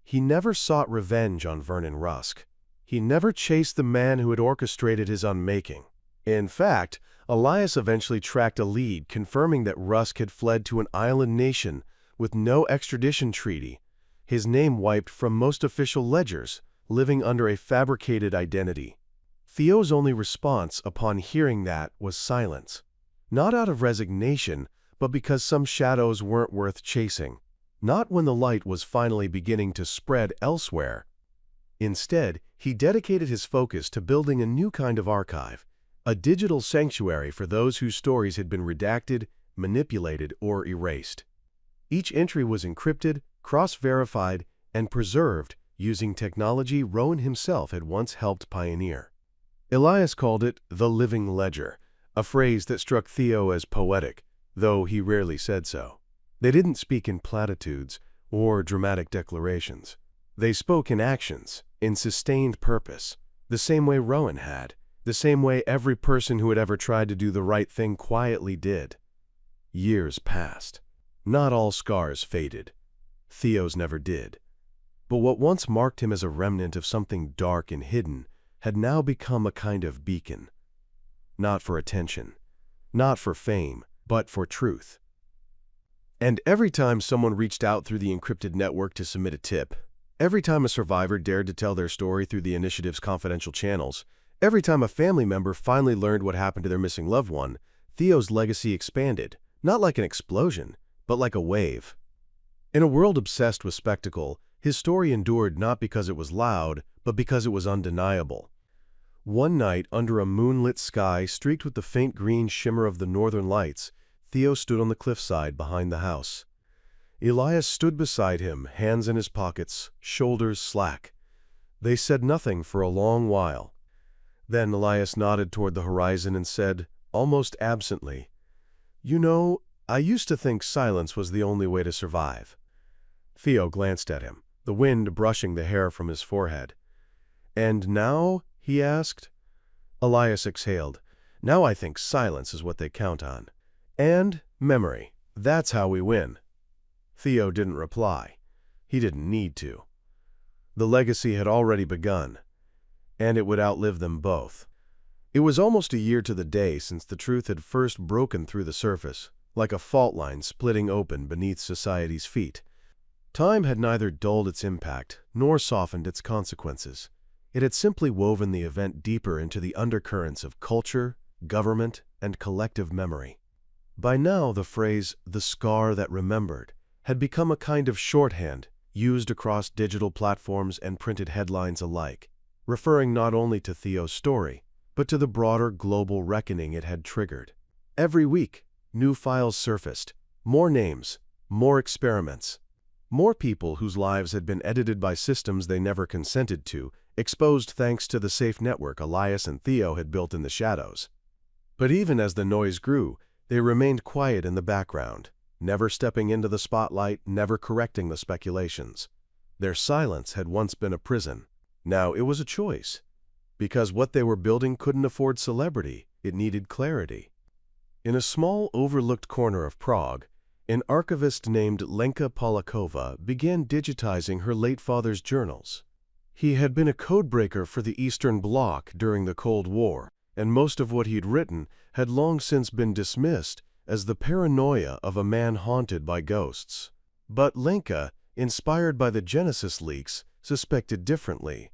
Speaker 1: He never sought revenge on Vernon Rusk. He never chased the man who had orchestrated his unmaking. In fact, Elias eventually tracked a lead confirming that Rusk had fled to an island nation with no extradition treaty, his name wiped from most official ledgers, living under a fabricated identity. Theo's only response upon hearing that was silence. Not out of resignation, but because some shadows weren't worth chasing. not when the light was finally beginning to spread elsewhere. Instead, he dedicated his focus to building a new kind of archive, a digital sanctuary for those whose stories had been redacted, manipulated, or erased. Each entry was encrypted, cross-verified, and preserved using technology Rowan himself had once helped pioneer. Elias called it the living ledger, a phrase that struck Theo as poetic, though he rarely said so. They didn't speak in platitudes or dramatic declarations. They spoke in actions, in sustained purpose, the same way Rowan had, the same way every person who had ever tried to do the right thing quietly did. Years passed. Not all scars faded. Theo's never did. But what once marked him as a remnant of something dark and hidden had now become a kind of beacon. Not for attention, not for fame, but for truth. And every time someone reached out through the encrypted network to submit a tip, every time a survivor dared to tell their story through the initiative's confidential channels, every time a family member finally learned what happened to their missing loved one, Theo's legacy expanded, not like an explosion, but like a wave. In a world obsessed with spectacle, his story endured not because it was loud, but because it was undeniable. One night, under a moonlit sky streaked with the faint green shimmer of the northern lights, Theo stood on the cliffside behind the house. Elias stood beside him, hands in his pockets, shoulders slack. They said nothing for a long while. Then Elias nodded toward the horizon and said, almost absently, "You know, I used to think silence was the only way to survive." Theo glanced at him, the wind brushing the hair from his forehead. "And now?" he asked. Elias exhaled. "Now I think silence is what they count on. And memory. That's how we win." Theo didn't reply. He didn't need to. The legacy had already begun, and it would outlive them both. It was almost a year to the day since the truth had first broken through the surface, like a fault line splitting open beneath society's feet. Time had neither dulled its impact nor softened its consequences. It had simply woven the event deeper into the undercurrents of culture, government, and collective memory. By now, the phrase, "the scar that remembered," had become a kind of shorthand used across digital platforms and printed headlines alike, referring not only to Theo's story, but to the broader global reckoning it had triggered. Every week, new files surfaced, more names, more experiments, more people whose lives had been edited by systems they never consented to, exposed thanks to the safe network Elias and Theo had built in the shadows. But even as the noise grew, they remained quiet in the background, never stepping into the spotlight, never correcting the speculations. Their silence had once been a prison. Now it was a choice. Because what they were building couldn't afford celebrity, it needed clarity. In a small, overlooked corner of Prague, an archivist named Lenka Polakova began digitizing her late father's journals. He had been a codebreaker for the Eastern Bloc during the Cold War, and most of what he'd written had long since been dismissed as the paranoia of a man haunted by ghosts. But Lenka, inspired by the Genesis leaks, suspected differently.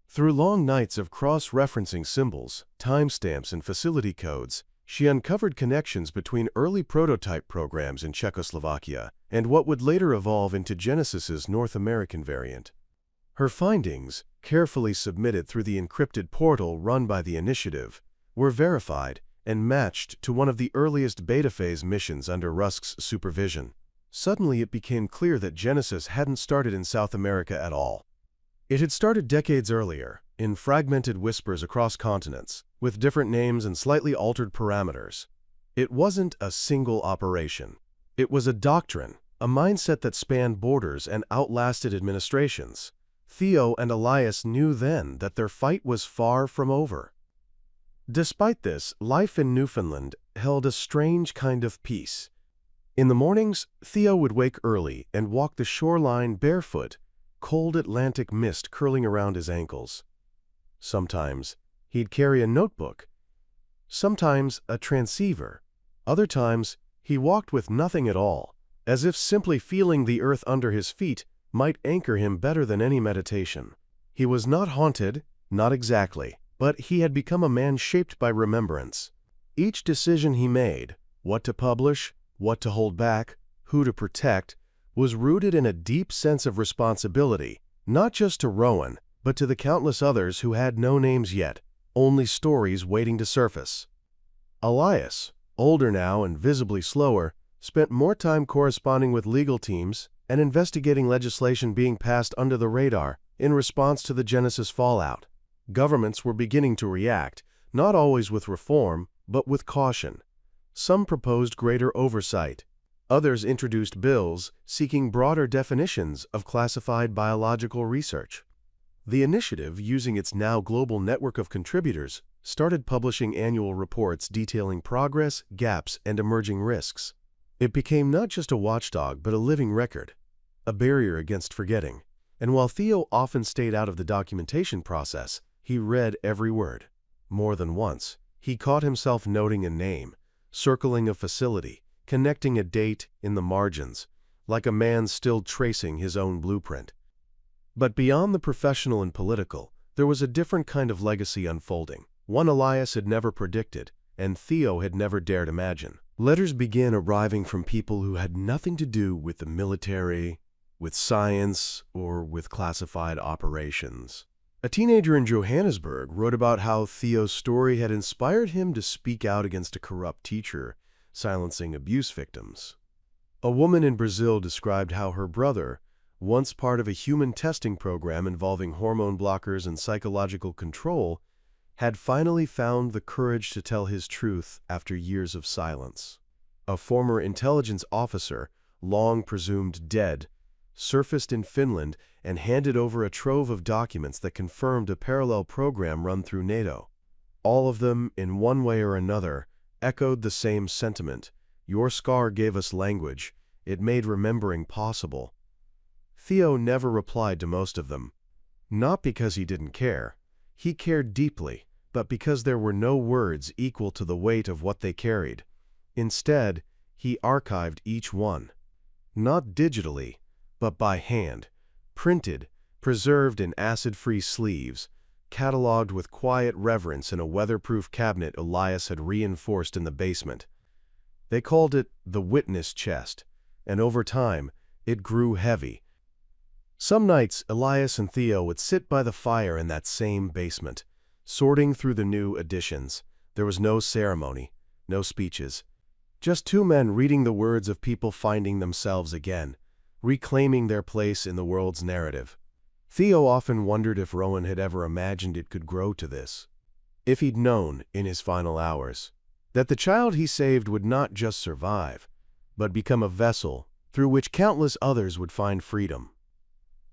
Speaker 1: Through long nights of cross-referencing symbols, timestamps, and facility codes, she uncovered connections between early prototype programs in Czechoslovakia and what would later evolve into Genesis's North American variant. Her findings, carefully submitted through the encrypted portal run by the initiative, were verified and matched to one of the earliest beta phase missions under Rusk's supervision. Suddenly it became clear that Genesis hadn't started in South America at all. It had started decades earlier, in fragmented whispers across continents, with different names and slightly altered parameters. It wasn't a single operation. It was a doctrine, a mindset that spanned borders and outlasted administrations. Theo and Elias knew then that their fight was far from over. Despite this, life in Newfoundland held a strange kind of peace. In the mornings, Theo would wake early and walk the shoreline barefoot, cold Atlantic mist curling around his ankles. Sometimes, he'd carry a notebook. Sometimes, a transceiver. Other times, he walked with nothing at all, as if simply feeling the earth under his feet might anchor him better than any meditation. He was not haunted, not exactly, but he had become a man shaped by remembrance. Each decision he made, what to publish, what to hold back, who to protect, was rooted in a deep sense of responsibility, not just to Rowan, but to the countless others who had no names yet, only stories waiting to surface. Elias, older now and visibly slower, spent more time corresponding with legal teams and investigating legislation being passed under the radar in response to the Genesis fallout. Governments were beginning to react, not always with reform, but with caution. Some proposed greater oversight. Others introduced bills seeking broader definitions of classified biological research. The initiative, using its now global network of contributors, started publishing annual reports detailing progress, gaps, and emerging risks. It became not just a watchdog, but a living record, a barrier against forgetting. And while Theo often stayed out of the documentation process, he read every word. More than once, he caught himself noting a name, circling a facility, connecting a date in the margins, like a man still tracing his own blueprint. But beyond the professional and political, there was a different kind of legacy unfolding, one Elias had never predicted, and Theo had never dared imagine. Letters began arriving from people who had nothing to do with the military, with science, or with classified operations. A teenager in Johannesburg wrote about how Theo's story had inspired him to speak out against a corrupt teacher, silencing abuse victims. A woman in Brazil described how her brother, once part of a human testing program involving hormone blockers and psychological control, had finally found the courage to tell his truth after years of silence. A former intelligence officer, long presumed dead, surfaced in Finland and handed over a trove of documents that confirmed a parallel program run through NATO. All of them, in one way or another, echoed the same sentiment. Your scar gave us language. It made remembering possible. Theo never replied to most of them. Not because he didn't care. He cared deeply, but because there were no words equal to the weight of what they carried. Instead, he archived each one. Not digitally, but by hand, printed, preserved in acid-free sleeves, cataloged with quiet reverence in a weatherproof cabinet Elias had reinforced in the basement. They called it the witness chest, and over time, it grew heavy. Some nights, Elias and Theo would sit by the fire in that same basement, sorting through the new editions. There was no ceremony, no speeches. Just two men reading the words of people finding themselves again, reclaiming their place in the world's narrative. Theo often wondered if Rowan had ever imagined it could grow to this. If he'd known, in his final hours, that the child he saved would not just survive, but become a vessel through which countless others would find freedom.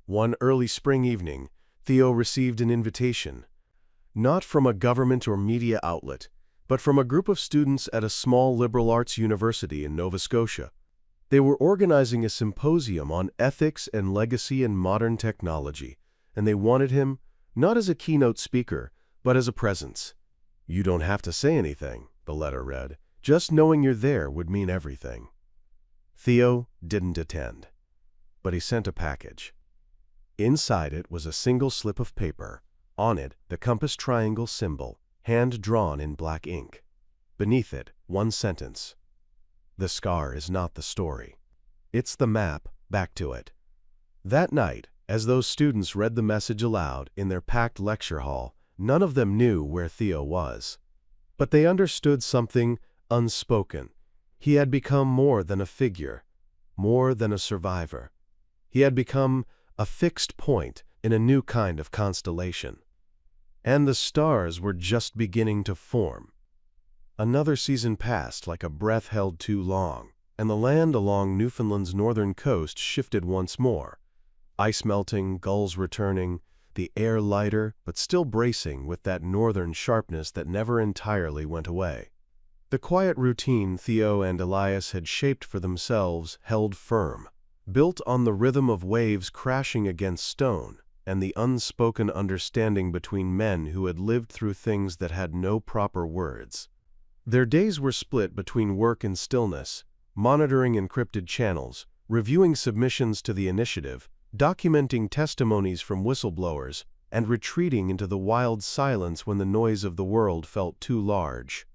Speaker 1: One early spring evening, Theo received an invitation, not from a government or media outlet, but from a group of students at a small liberal arts university in Nova Scotia. They were organizing a symposium on ethics and legacy in modern technology, and they wanted him, not as a keynote speaker, but as a presence. You don't have to say anything, the letter read. Just knowing you're there would mean everything. Theo didn't attend, but he sent a package. Inside it was a single slip of paper. On it, the compass triangle symbol, hand-drawn in black ink. Beneath it, one sentence. The scar is not the story. It's the map back to it. That night, as those students read the message aloud in their packed lecture hall, none of them knew where Theo was. But they understood something unspoken. He had become more than a figure, more than a survivor. He had become a fixed point in a new kind of constellation. And the stars were just beginning to form. Another season passed like a breath held too long, and the land along Newfoundland's northern coast shifted once more. Ice melting, gulls returning, the air lighter but still bracing with that northern sharpness that never entirely went away. The quiet routine Theo and Elias had shaped for themselves held firm, built on the rhythm of waves crashing against stone and the unspoken understanding between men who had lived through things that had no proper words. Their days were split between work and stillness, monitoring encrypted channels, reviewing submissions to the initiative, documenting testimonies from whistleblowers, and retreating into the wild silence when the noise of the world felt too large.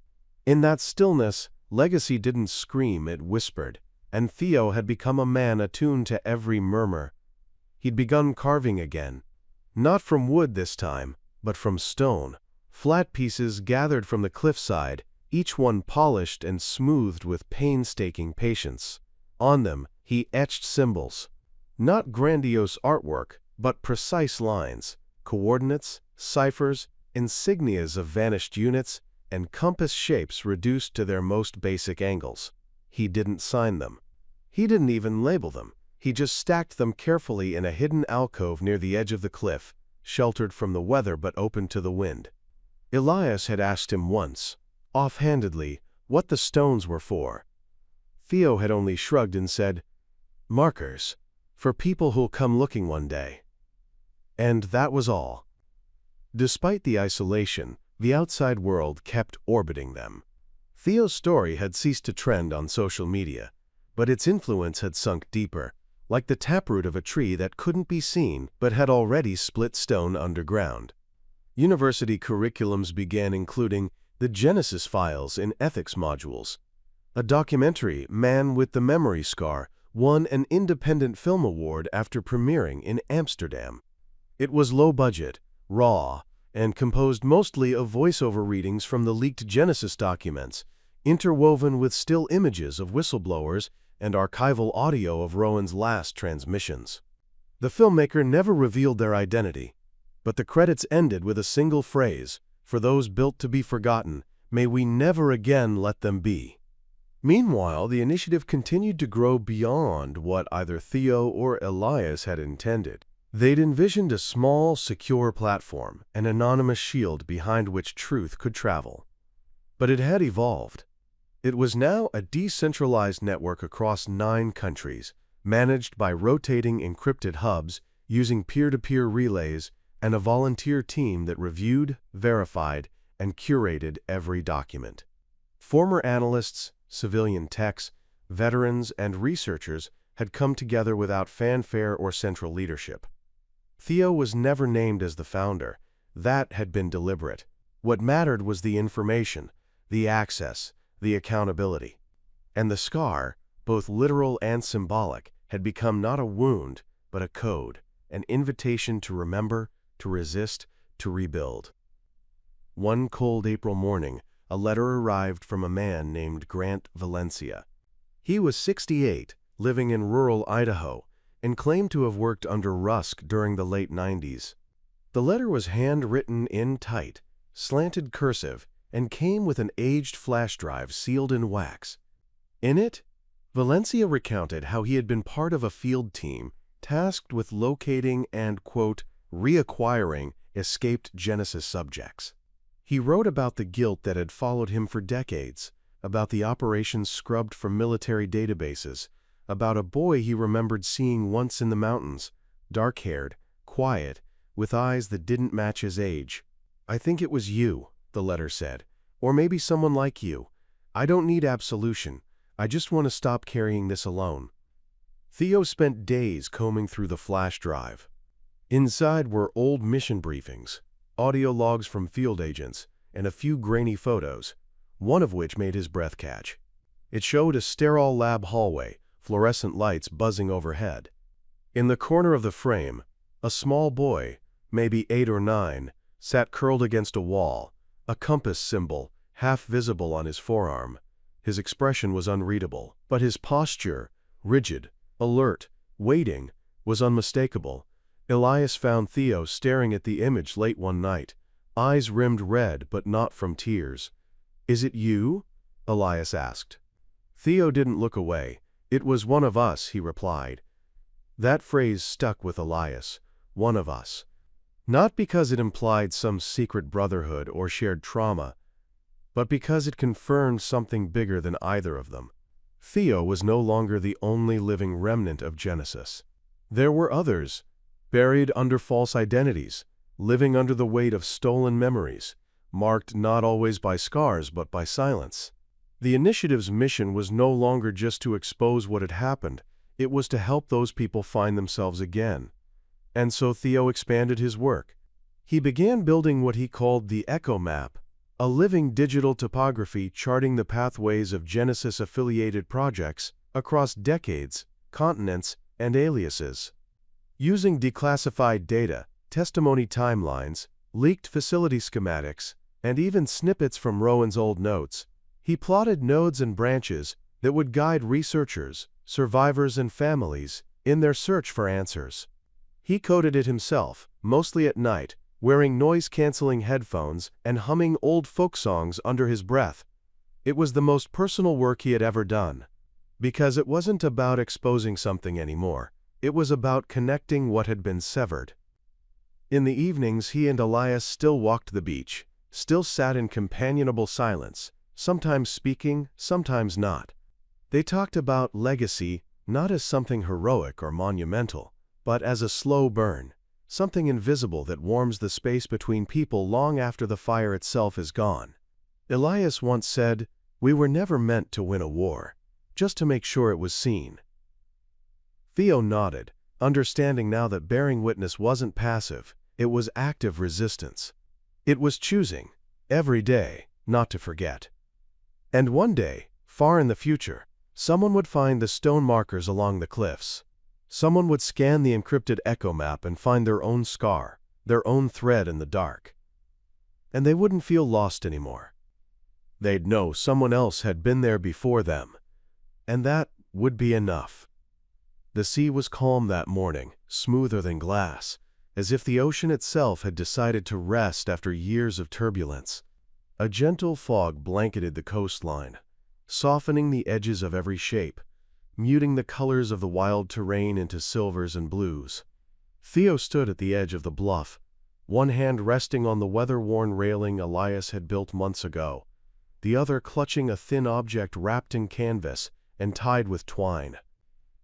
Speaker 1: In that stillness, legacy didn't scream, it whispered. and Theo had become a man attuned to every murmur. He'd begun carving again. Not from wood this time, but from stone. Flat pieces gathered from the cliffside, each one polished and smoothed with painstaking patience. On them, he etched symbols. Not grandiose artwork, but precise lines, coordinates, ciphers, insignias of vanished units, and compass shapes reduced to their most basic angles. He didn't sign them. He didn't even label them. He just stacked them carefully in a hidden alcove near the edge of the cliff, sheltered from the weather but open to the wind. Elias had asked him once, offhandedly, what the stones were for. Theo had only shrugged and said, "Markers, for people who'll come looking one day." And that was all. Despite the isolation, the outside world kept orbiting them. Theo's story had ceased to trend on social media, but its influence had sunk deeper, like the taproot of a tree that couldn't be seen but had already split stone underground. University curriculums began including the Genesis files in ethics modules. A documentary, Man with the Memory Scar, won an Independent Film Award after premiering in Amsterdam. It was low budget, raw, and composed mostly of voiceover readings from the leaked Genesis documents, interwoven with still images of whistleblowers and archival audio of Rowan's last transmissions. The filmmaker never revealed their identity, but the credits ended with a single phrase, "For those built to be forgotten, may we never again let them be." Meanwhile, the initiative continued to grow beyond what either Theo or Elias had intended. They'd envisioned a small, secure platform, an anonymous shield behind which truth could travel. But it had evolved. It was now a decentralized network across 9 countries, managed by rotating encrypted hubs using peer-to-peer relays and a volunteer team that reviewed, verified, and curated every document. Former analysts, civilian techs, veterans, and researchers had come together without fanfare or central leadership. Theo was never named as the founder. That had been deliberate. What mattered was the information, the access, the accountability. And the scar, both literal and symbolic, had become not a wound, but a code, an invitation to remember, to resist, to rebuild. One cold April morning, a letter arrived from a man named Grant Valencia. He was 68, living in rural Idaho, and claimed to have worked under Rusk during the late 90s. The letter was handwritten in tight, slanted cursive, and came with an aged flash drive sealed in wax. In it, Valencia recounted how he had been part of a field team tasked with locating and, quote, reacquiring escaped Genesis subjects. He wrote about the guilt that had followed him for decades, about the operations scrubbed from military databases, about a boy he remembered seeing once in the mountains, dark-haired, quiet, with eyes that didn't match his age. "I think it was you," the letter said, "or maybe someone like you. I don't need absolution. I just want to stop carrying this alone." Theo spent days combing through the flash drive. Inside were old mission briefings, audio logs from field agents, and a few grainy photos, one of which made his breath catch. It showed a sterile lab hallway, fluorescent lights buzzing overhead. In the corner of the frame, a small boy, maybe 8 or 9, sat curled against a wall, a compass symbol half visible on his forearm. His expression was unreadable, but his posture, rigid, alert, waiting, was unmistakable. Elias found Theo staring at the image late one night, eyes rimmed red but not from tears. "Is it you?" Elias asked. Theo didn't look away. "It was one of us," he replied. That phrase stuck with Elias, one of us. Not because it implied some secret brotherhood or shared trauma, but because it confirmed something bigger than either of them. Theo was no longer the only living remnant of Genesis. There were others, buried under false identities, living under the weight of stolen memories, marked not always by scars but by silence. The initiative's mission was no longer just to expose what had happened, it was to help those people find themselves again. And so Theo expanded his work. He began building what he called the Echo Map, a living digital topography charting the pathways of Genesis-affiliated projects across decades, continents, and aliases. Using declassified data, testimony timelines, leaked facility schematics, and even snippets from Rowan's old notes, he plotted nodes and branches that would guide researchers, survivors, and families in their search for answers. He coded it himself, mostly at night, wearing noise-canceling headphones and humming old folk songs under his breath. It was the most personal work he had ever done. Because it wasn't about exposing something anymore. It was about connecting what had been severed. In the evenings, he and Elias still walked the beach, still sat in companionable silence, sometimes speaking, sometimes not. They talked about legacy not as something heroic or monumental, but as a slow burn, something invisible that warms the space between people long after the fire itself is gone. Elias once said, "We were never meant to win a war, just to make sure it was seen." Theo nodded, understanding now that bearing witness wasn't passive, it was active resistance. It was choosing, every day, not to forget. And one day, far in the future, someone would find the stone markers along the cliffs. Someone would scan the encrypted echo map and find their own scar, their own thread in the dark. And they wouldn't feel lost anymore. They'd know someone else had been there before them, and that would be enough. The sea was calm that morning, smoother than glass, as if the ocean itself had decided to rest after years of turbulence. A gentle fog blanketed the coastline, softening the edges of every shape, muting the colors of the wild terrain into silvers and blues. Theo stood at the edge of the bluff, one hand resting on the weather-worn railing Elias had built months ago, the other clutching a thin object wrapped in canvas and tied with twine.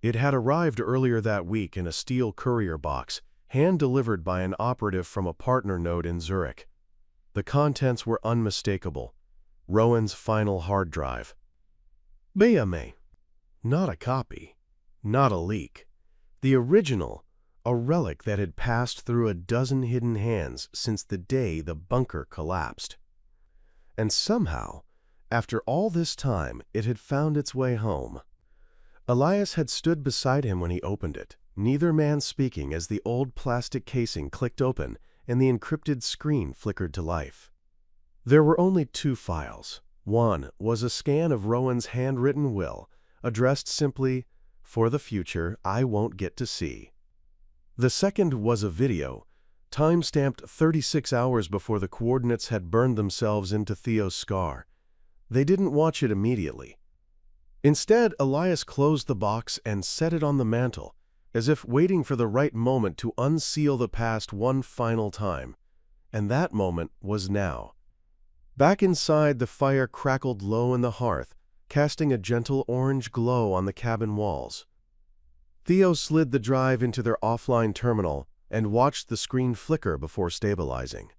Speaker 1: It had arrived earlier that week in a steel courier box, hand-delivered by an operative from a partner node in Zurich. The contents were unmistakable. Rowan's final hard drive. BMA. Not a copy. Not a leak. The original, a relic that had passed through a dozen hidden hands since the day the bunker collapsed. And somehow, after all this time, it had found its way home. Elias had stood beside him when he opened it, neither man speaking as the old plastic casing clicked open and the encrypted screen flickered to life. There were only two files. One was a scan of Rowan's handwritten will, addressed simply, "For the future I won't get to see." The second was a video, time-stamped 36 hours before the coordinates had burned themselves into Theo's scar. They didn't watch it immediately. Instead, Elias closed the box and set it on the mantel, as if waiting for the right moment to unseal the past one final time. And that moment was now. Back inside, the fire crackled low in the hearth, casting a gentle orange glow on the cabin walls. Theo slid the drive into their offline terminal and watched the screen flicker before stabilizing.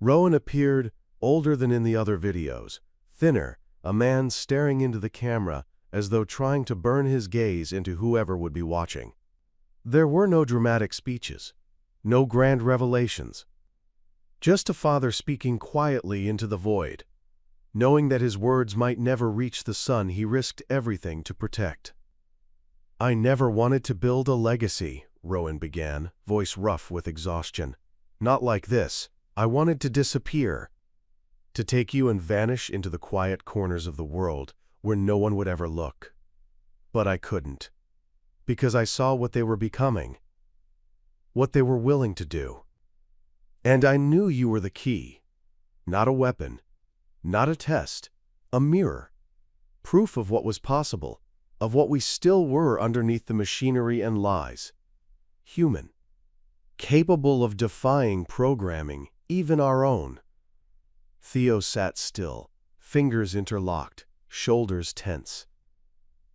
Speaker 1: Rowan appeared, older than in the other videos, thinner, a man staring into the camera as though trying to burn his gaze into whoever would be watching. There were no dramatic speeches, no grand revelations. Just a father speaking quietly into the void. Knowing that his words might never reach the son he risked everything to protect. "I never wanted to build a legacy," Rowan began, voice rough with exhaustion. "Not like this. I wanted to disappear. To take you and vanish into the quiet corners of the world where no one would ever look. But I couldn't. Because I saw what they were becoming. What they were willing to do. And I knew you were the key. Not a weapon. Not a test. A mirror. Proof of what was possible. Of what we still were underneath the machinery and lies. Human. Capable of defying programming, even our own." Theo sat still, fingers interlocked, shoulders tense.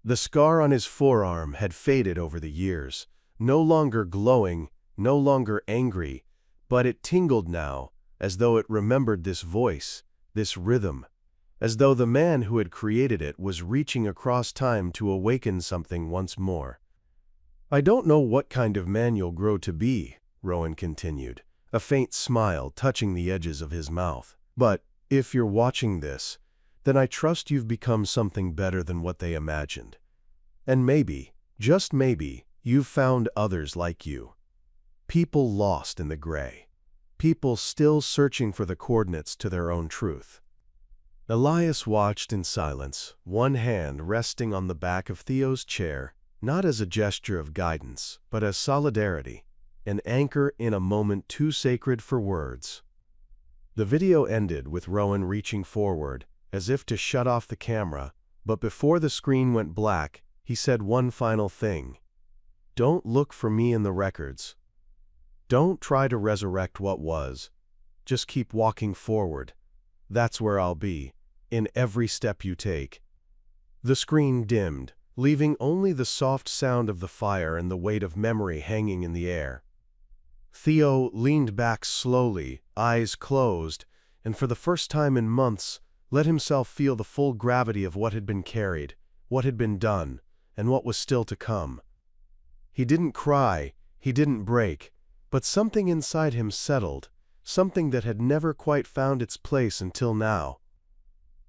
Speaker 1: The scar on his forearm had faded over the years, no longer glowing, no longer angry, but it tingled now, as though it remembered this voice, this rhythm, as though the man who had created it was reaching across time to awaken something once more. "I don't know what kind of man you'll grow to be," Rowan continued, a faint smile touching the edges of his mouth. "But if you're watching this, then I trust you've become something better than what they imagined. And maybe, just maybe, you've found others like you. People lost in the gray. People still searching for the coordinates to their own truth. Elias watched in silence, one hand resting on the back of Theo's chair, not as a gesture of guidance, but as solidarity, an anchor in a moment too sacred for words. The video ended with Rowan reaching forward, as if to shut off the camera, but before the screen went black, he said one final thing. Don't look for me in the records. Don't try to resurrect what was. Just keep walking forward. That's where I'll be, in every step you take. The screen dimmed, leaving only the soft sound of the fire and the weight of memory hanging in the air. Theo leaned back slowly, eyes closed, and for the first time in months, let himself feel the full gravity of what had been carried, what had been done, and what was still to come. He didn't cry, he didn't break, but something inside him settled, something that had never quite found its place until now.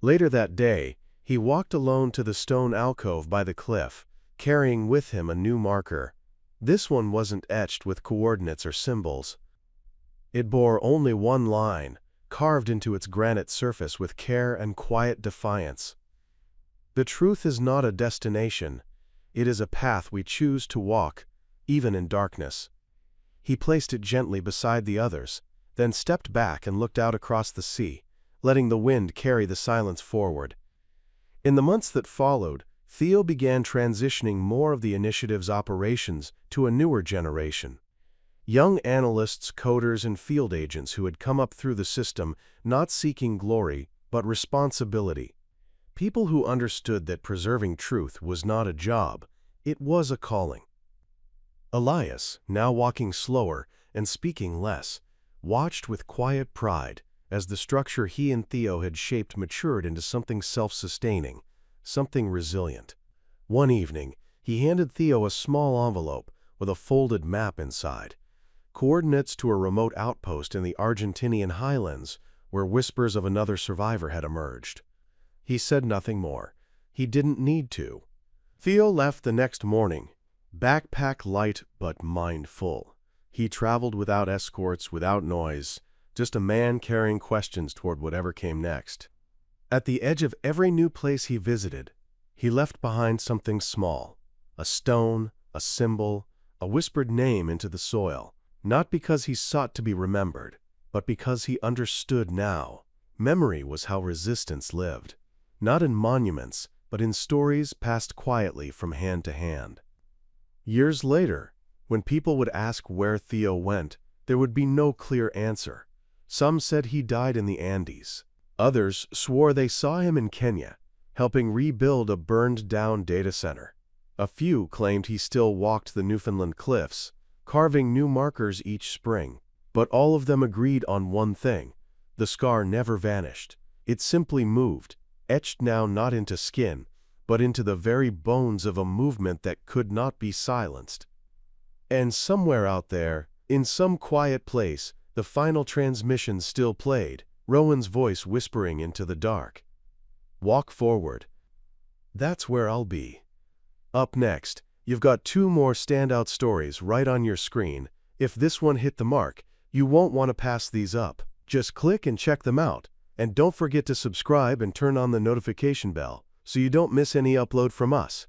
Speaker 1: Later that day, he walked alone to the stone alcove by the cliff, carrying with him a new marker. This one wasn't etched with coordinates or symbols. It bore only one line, carved into its granite surface with care and quiet defiance. The truth is not a destination. It is a path we choose to walk, even in darkness. He placed it gently beside the others, then stepped back and looked out across the sea, letting the wind carry the silence forward. In the months that followed, Theo began transitioning more of the initiative's operations to a newer generation. Young analysts, coders, and field agents who had come up through the system not seeking glory, but responsibility. People who understood that preserving truth was not a job, it was a calling. Elias, now walking slower and speaking less, watched with quiet pride as the structure he and Theo had shaped matured into something self-sustaining, something resilient. One evening, he handed Theo a small envelope with a folded map inside, coordinates to a remote outpost in the Argentinian highlands where whispers of another survivor had emerged. He said nothing more. He didn't need to. Theo left the next morning, backpack light but mind full. He traveled without escorts, without noise, just a man carrying questions toward whatever came next. At the edge of every new place he visited, he left behind something small, a stone, a symbol, a whispered name into the soil, not because he sought to be remembered, but because he understood now. Memory was how resistance lived, not in monuments, but in stories passed quietly from hand to hand. Years later, when people would ask where Theo went, there would be no clear answer. Some said he died in the Andes. Others swore they saw him in Kenya, helping rebuild a burned-down data center. A few claimed he still walked the Newfoundland cliffs, carving new markers each spring. But all of them agreed on one thing: the scar never vanished. It simply moved, etched now not into skin, but into the very bones of a movement that could not be silenced. And somewhere out there, in some quiet place, the final transmission still played, Rowan's voice whispering into the dark. Walk forward. That's where I'll be. Up next, you've got 2 more standout stories right on your screen. If this one hit the mark, you won't want to pass these up. Just click and check them out. And don't forget to subscribe and turn on the notification bell so you don't miss any upload from us.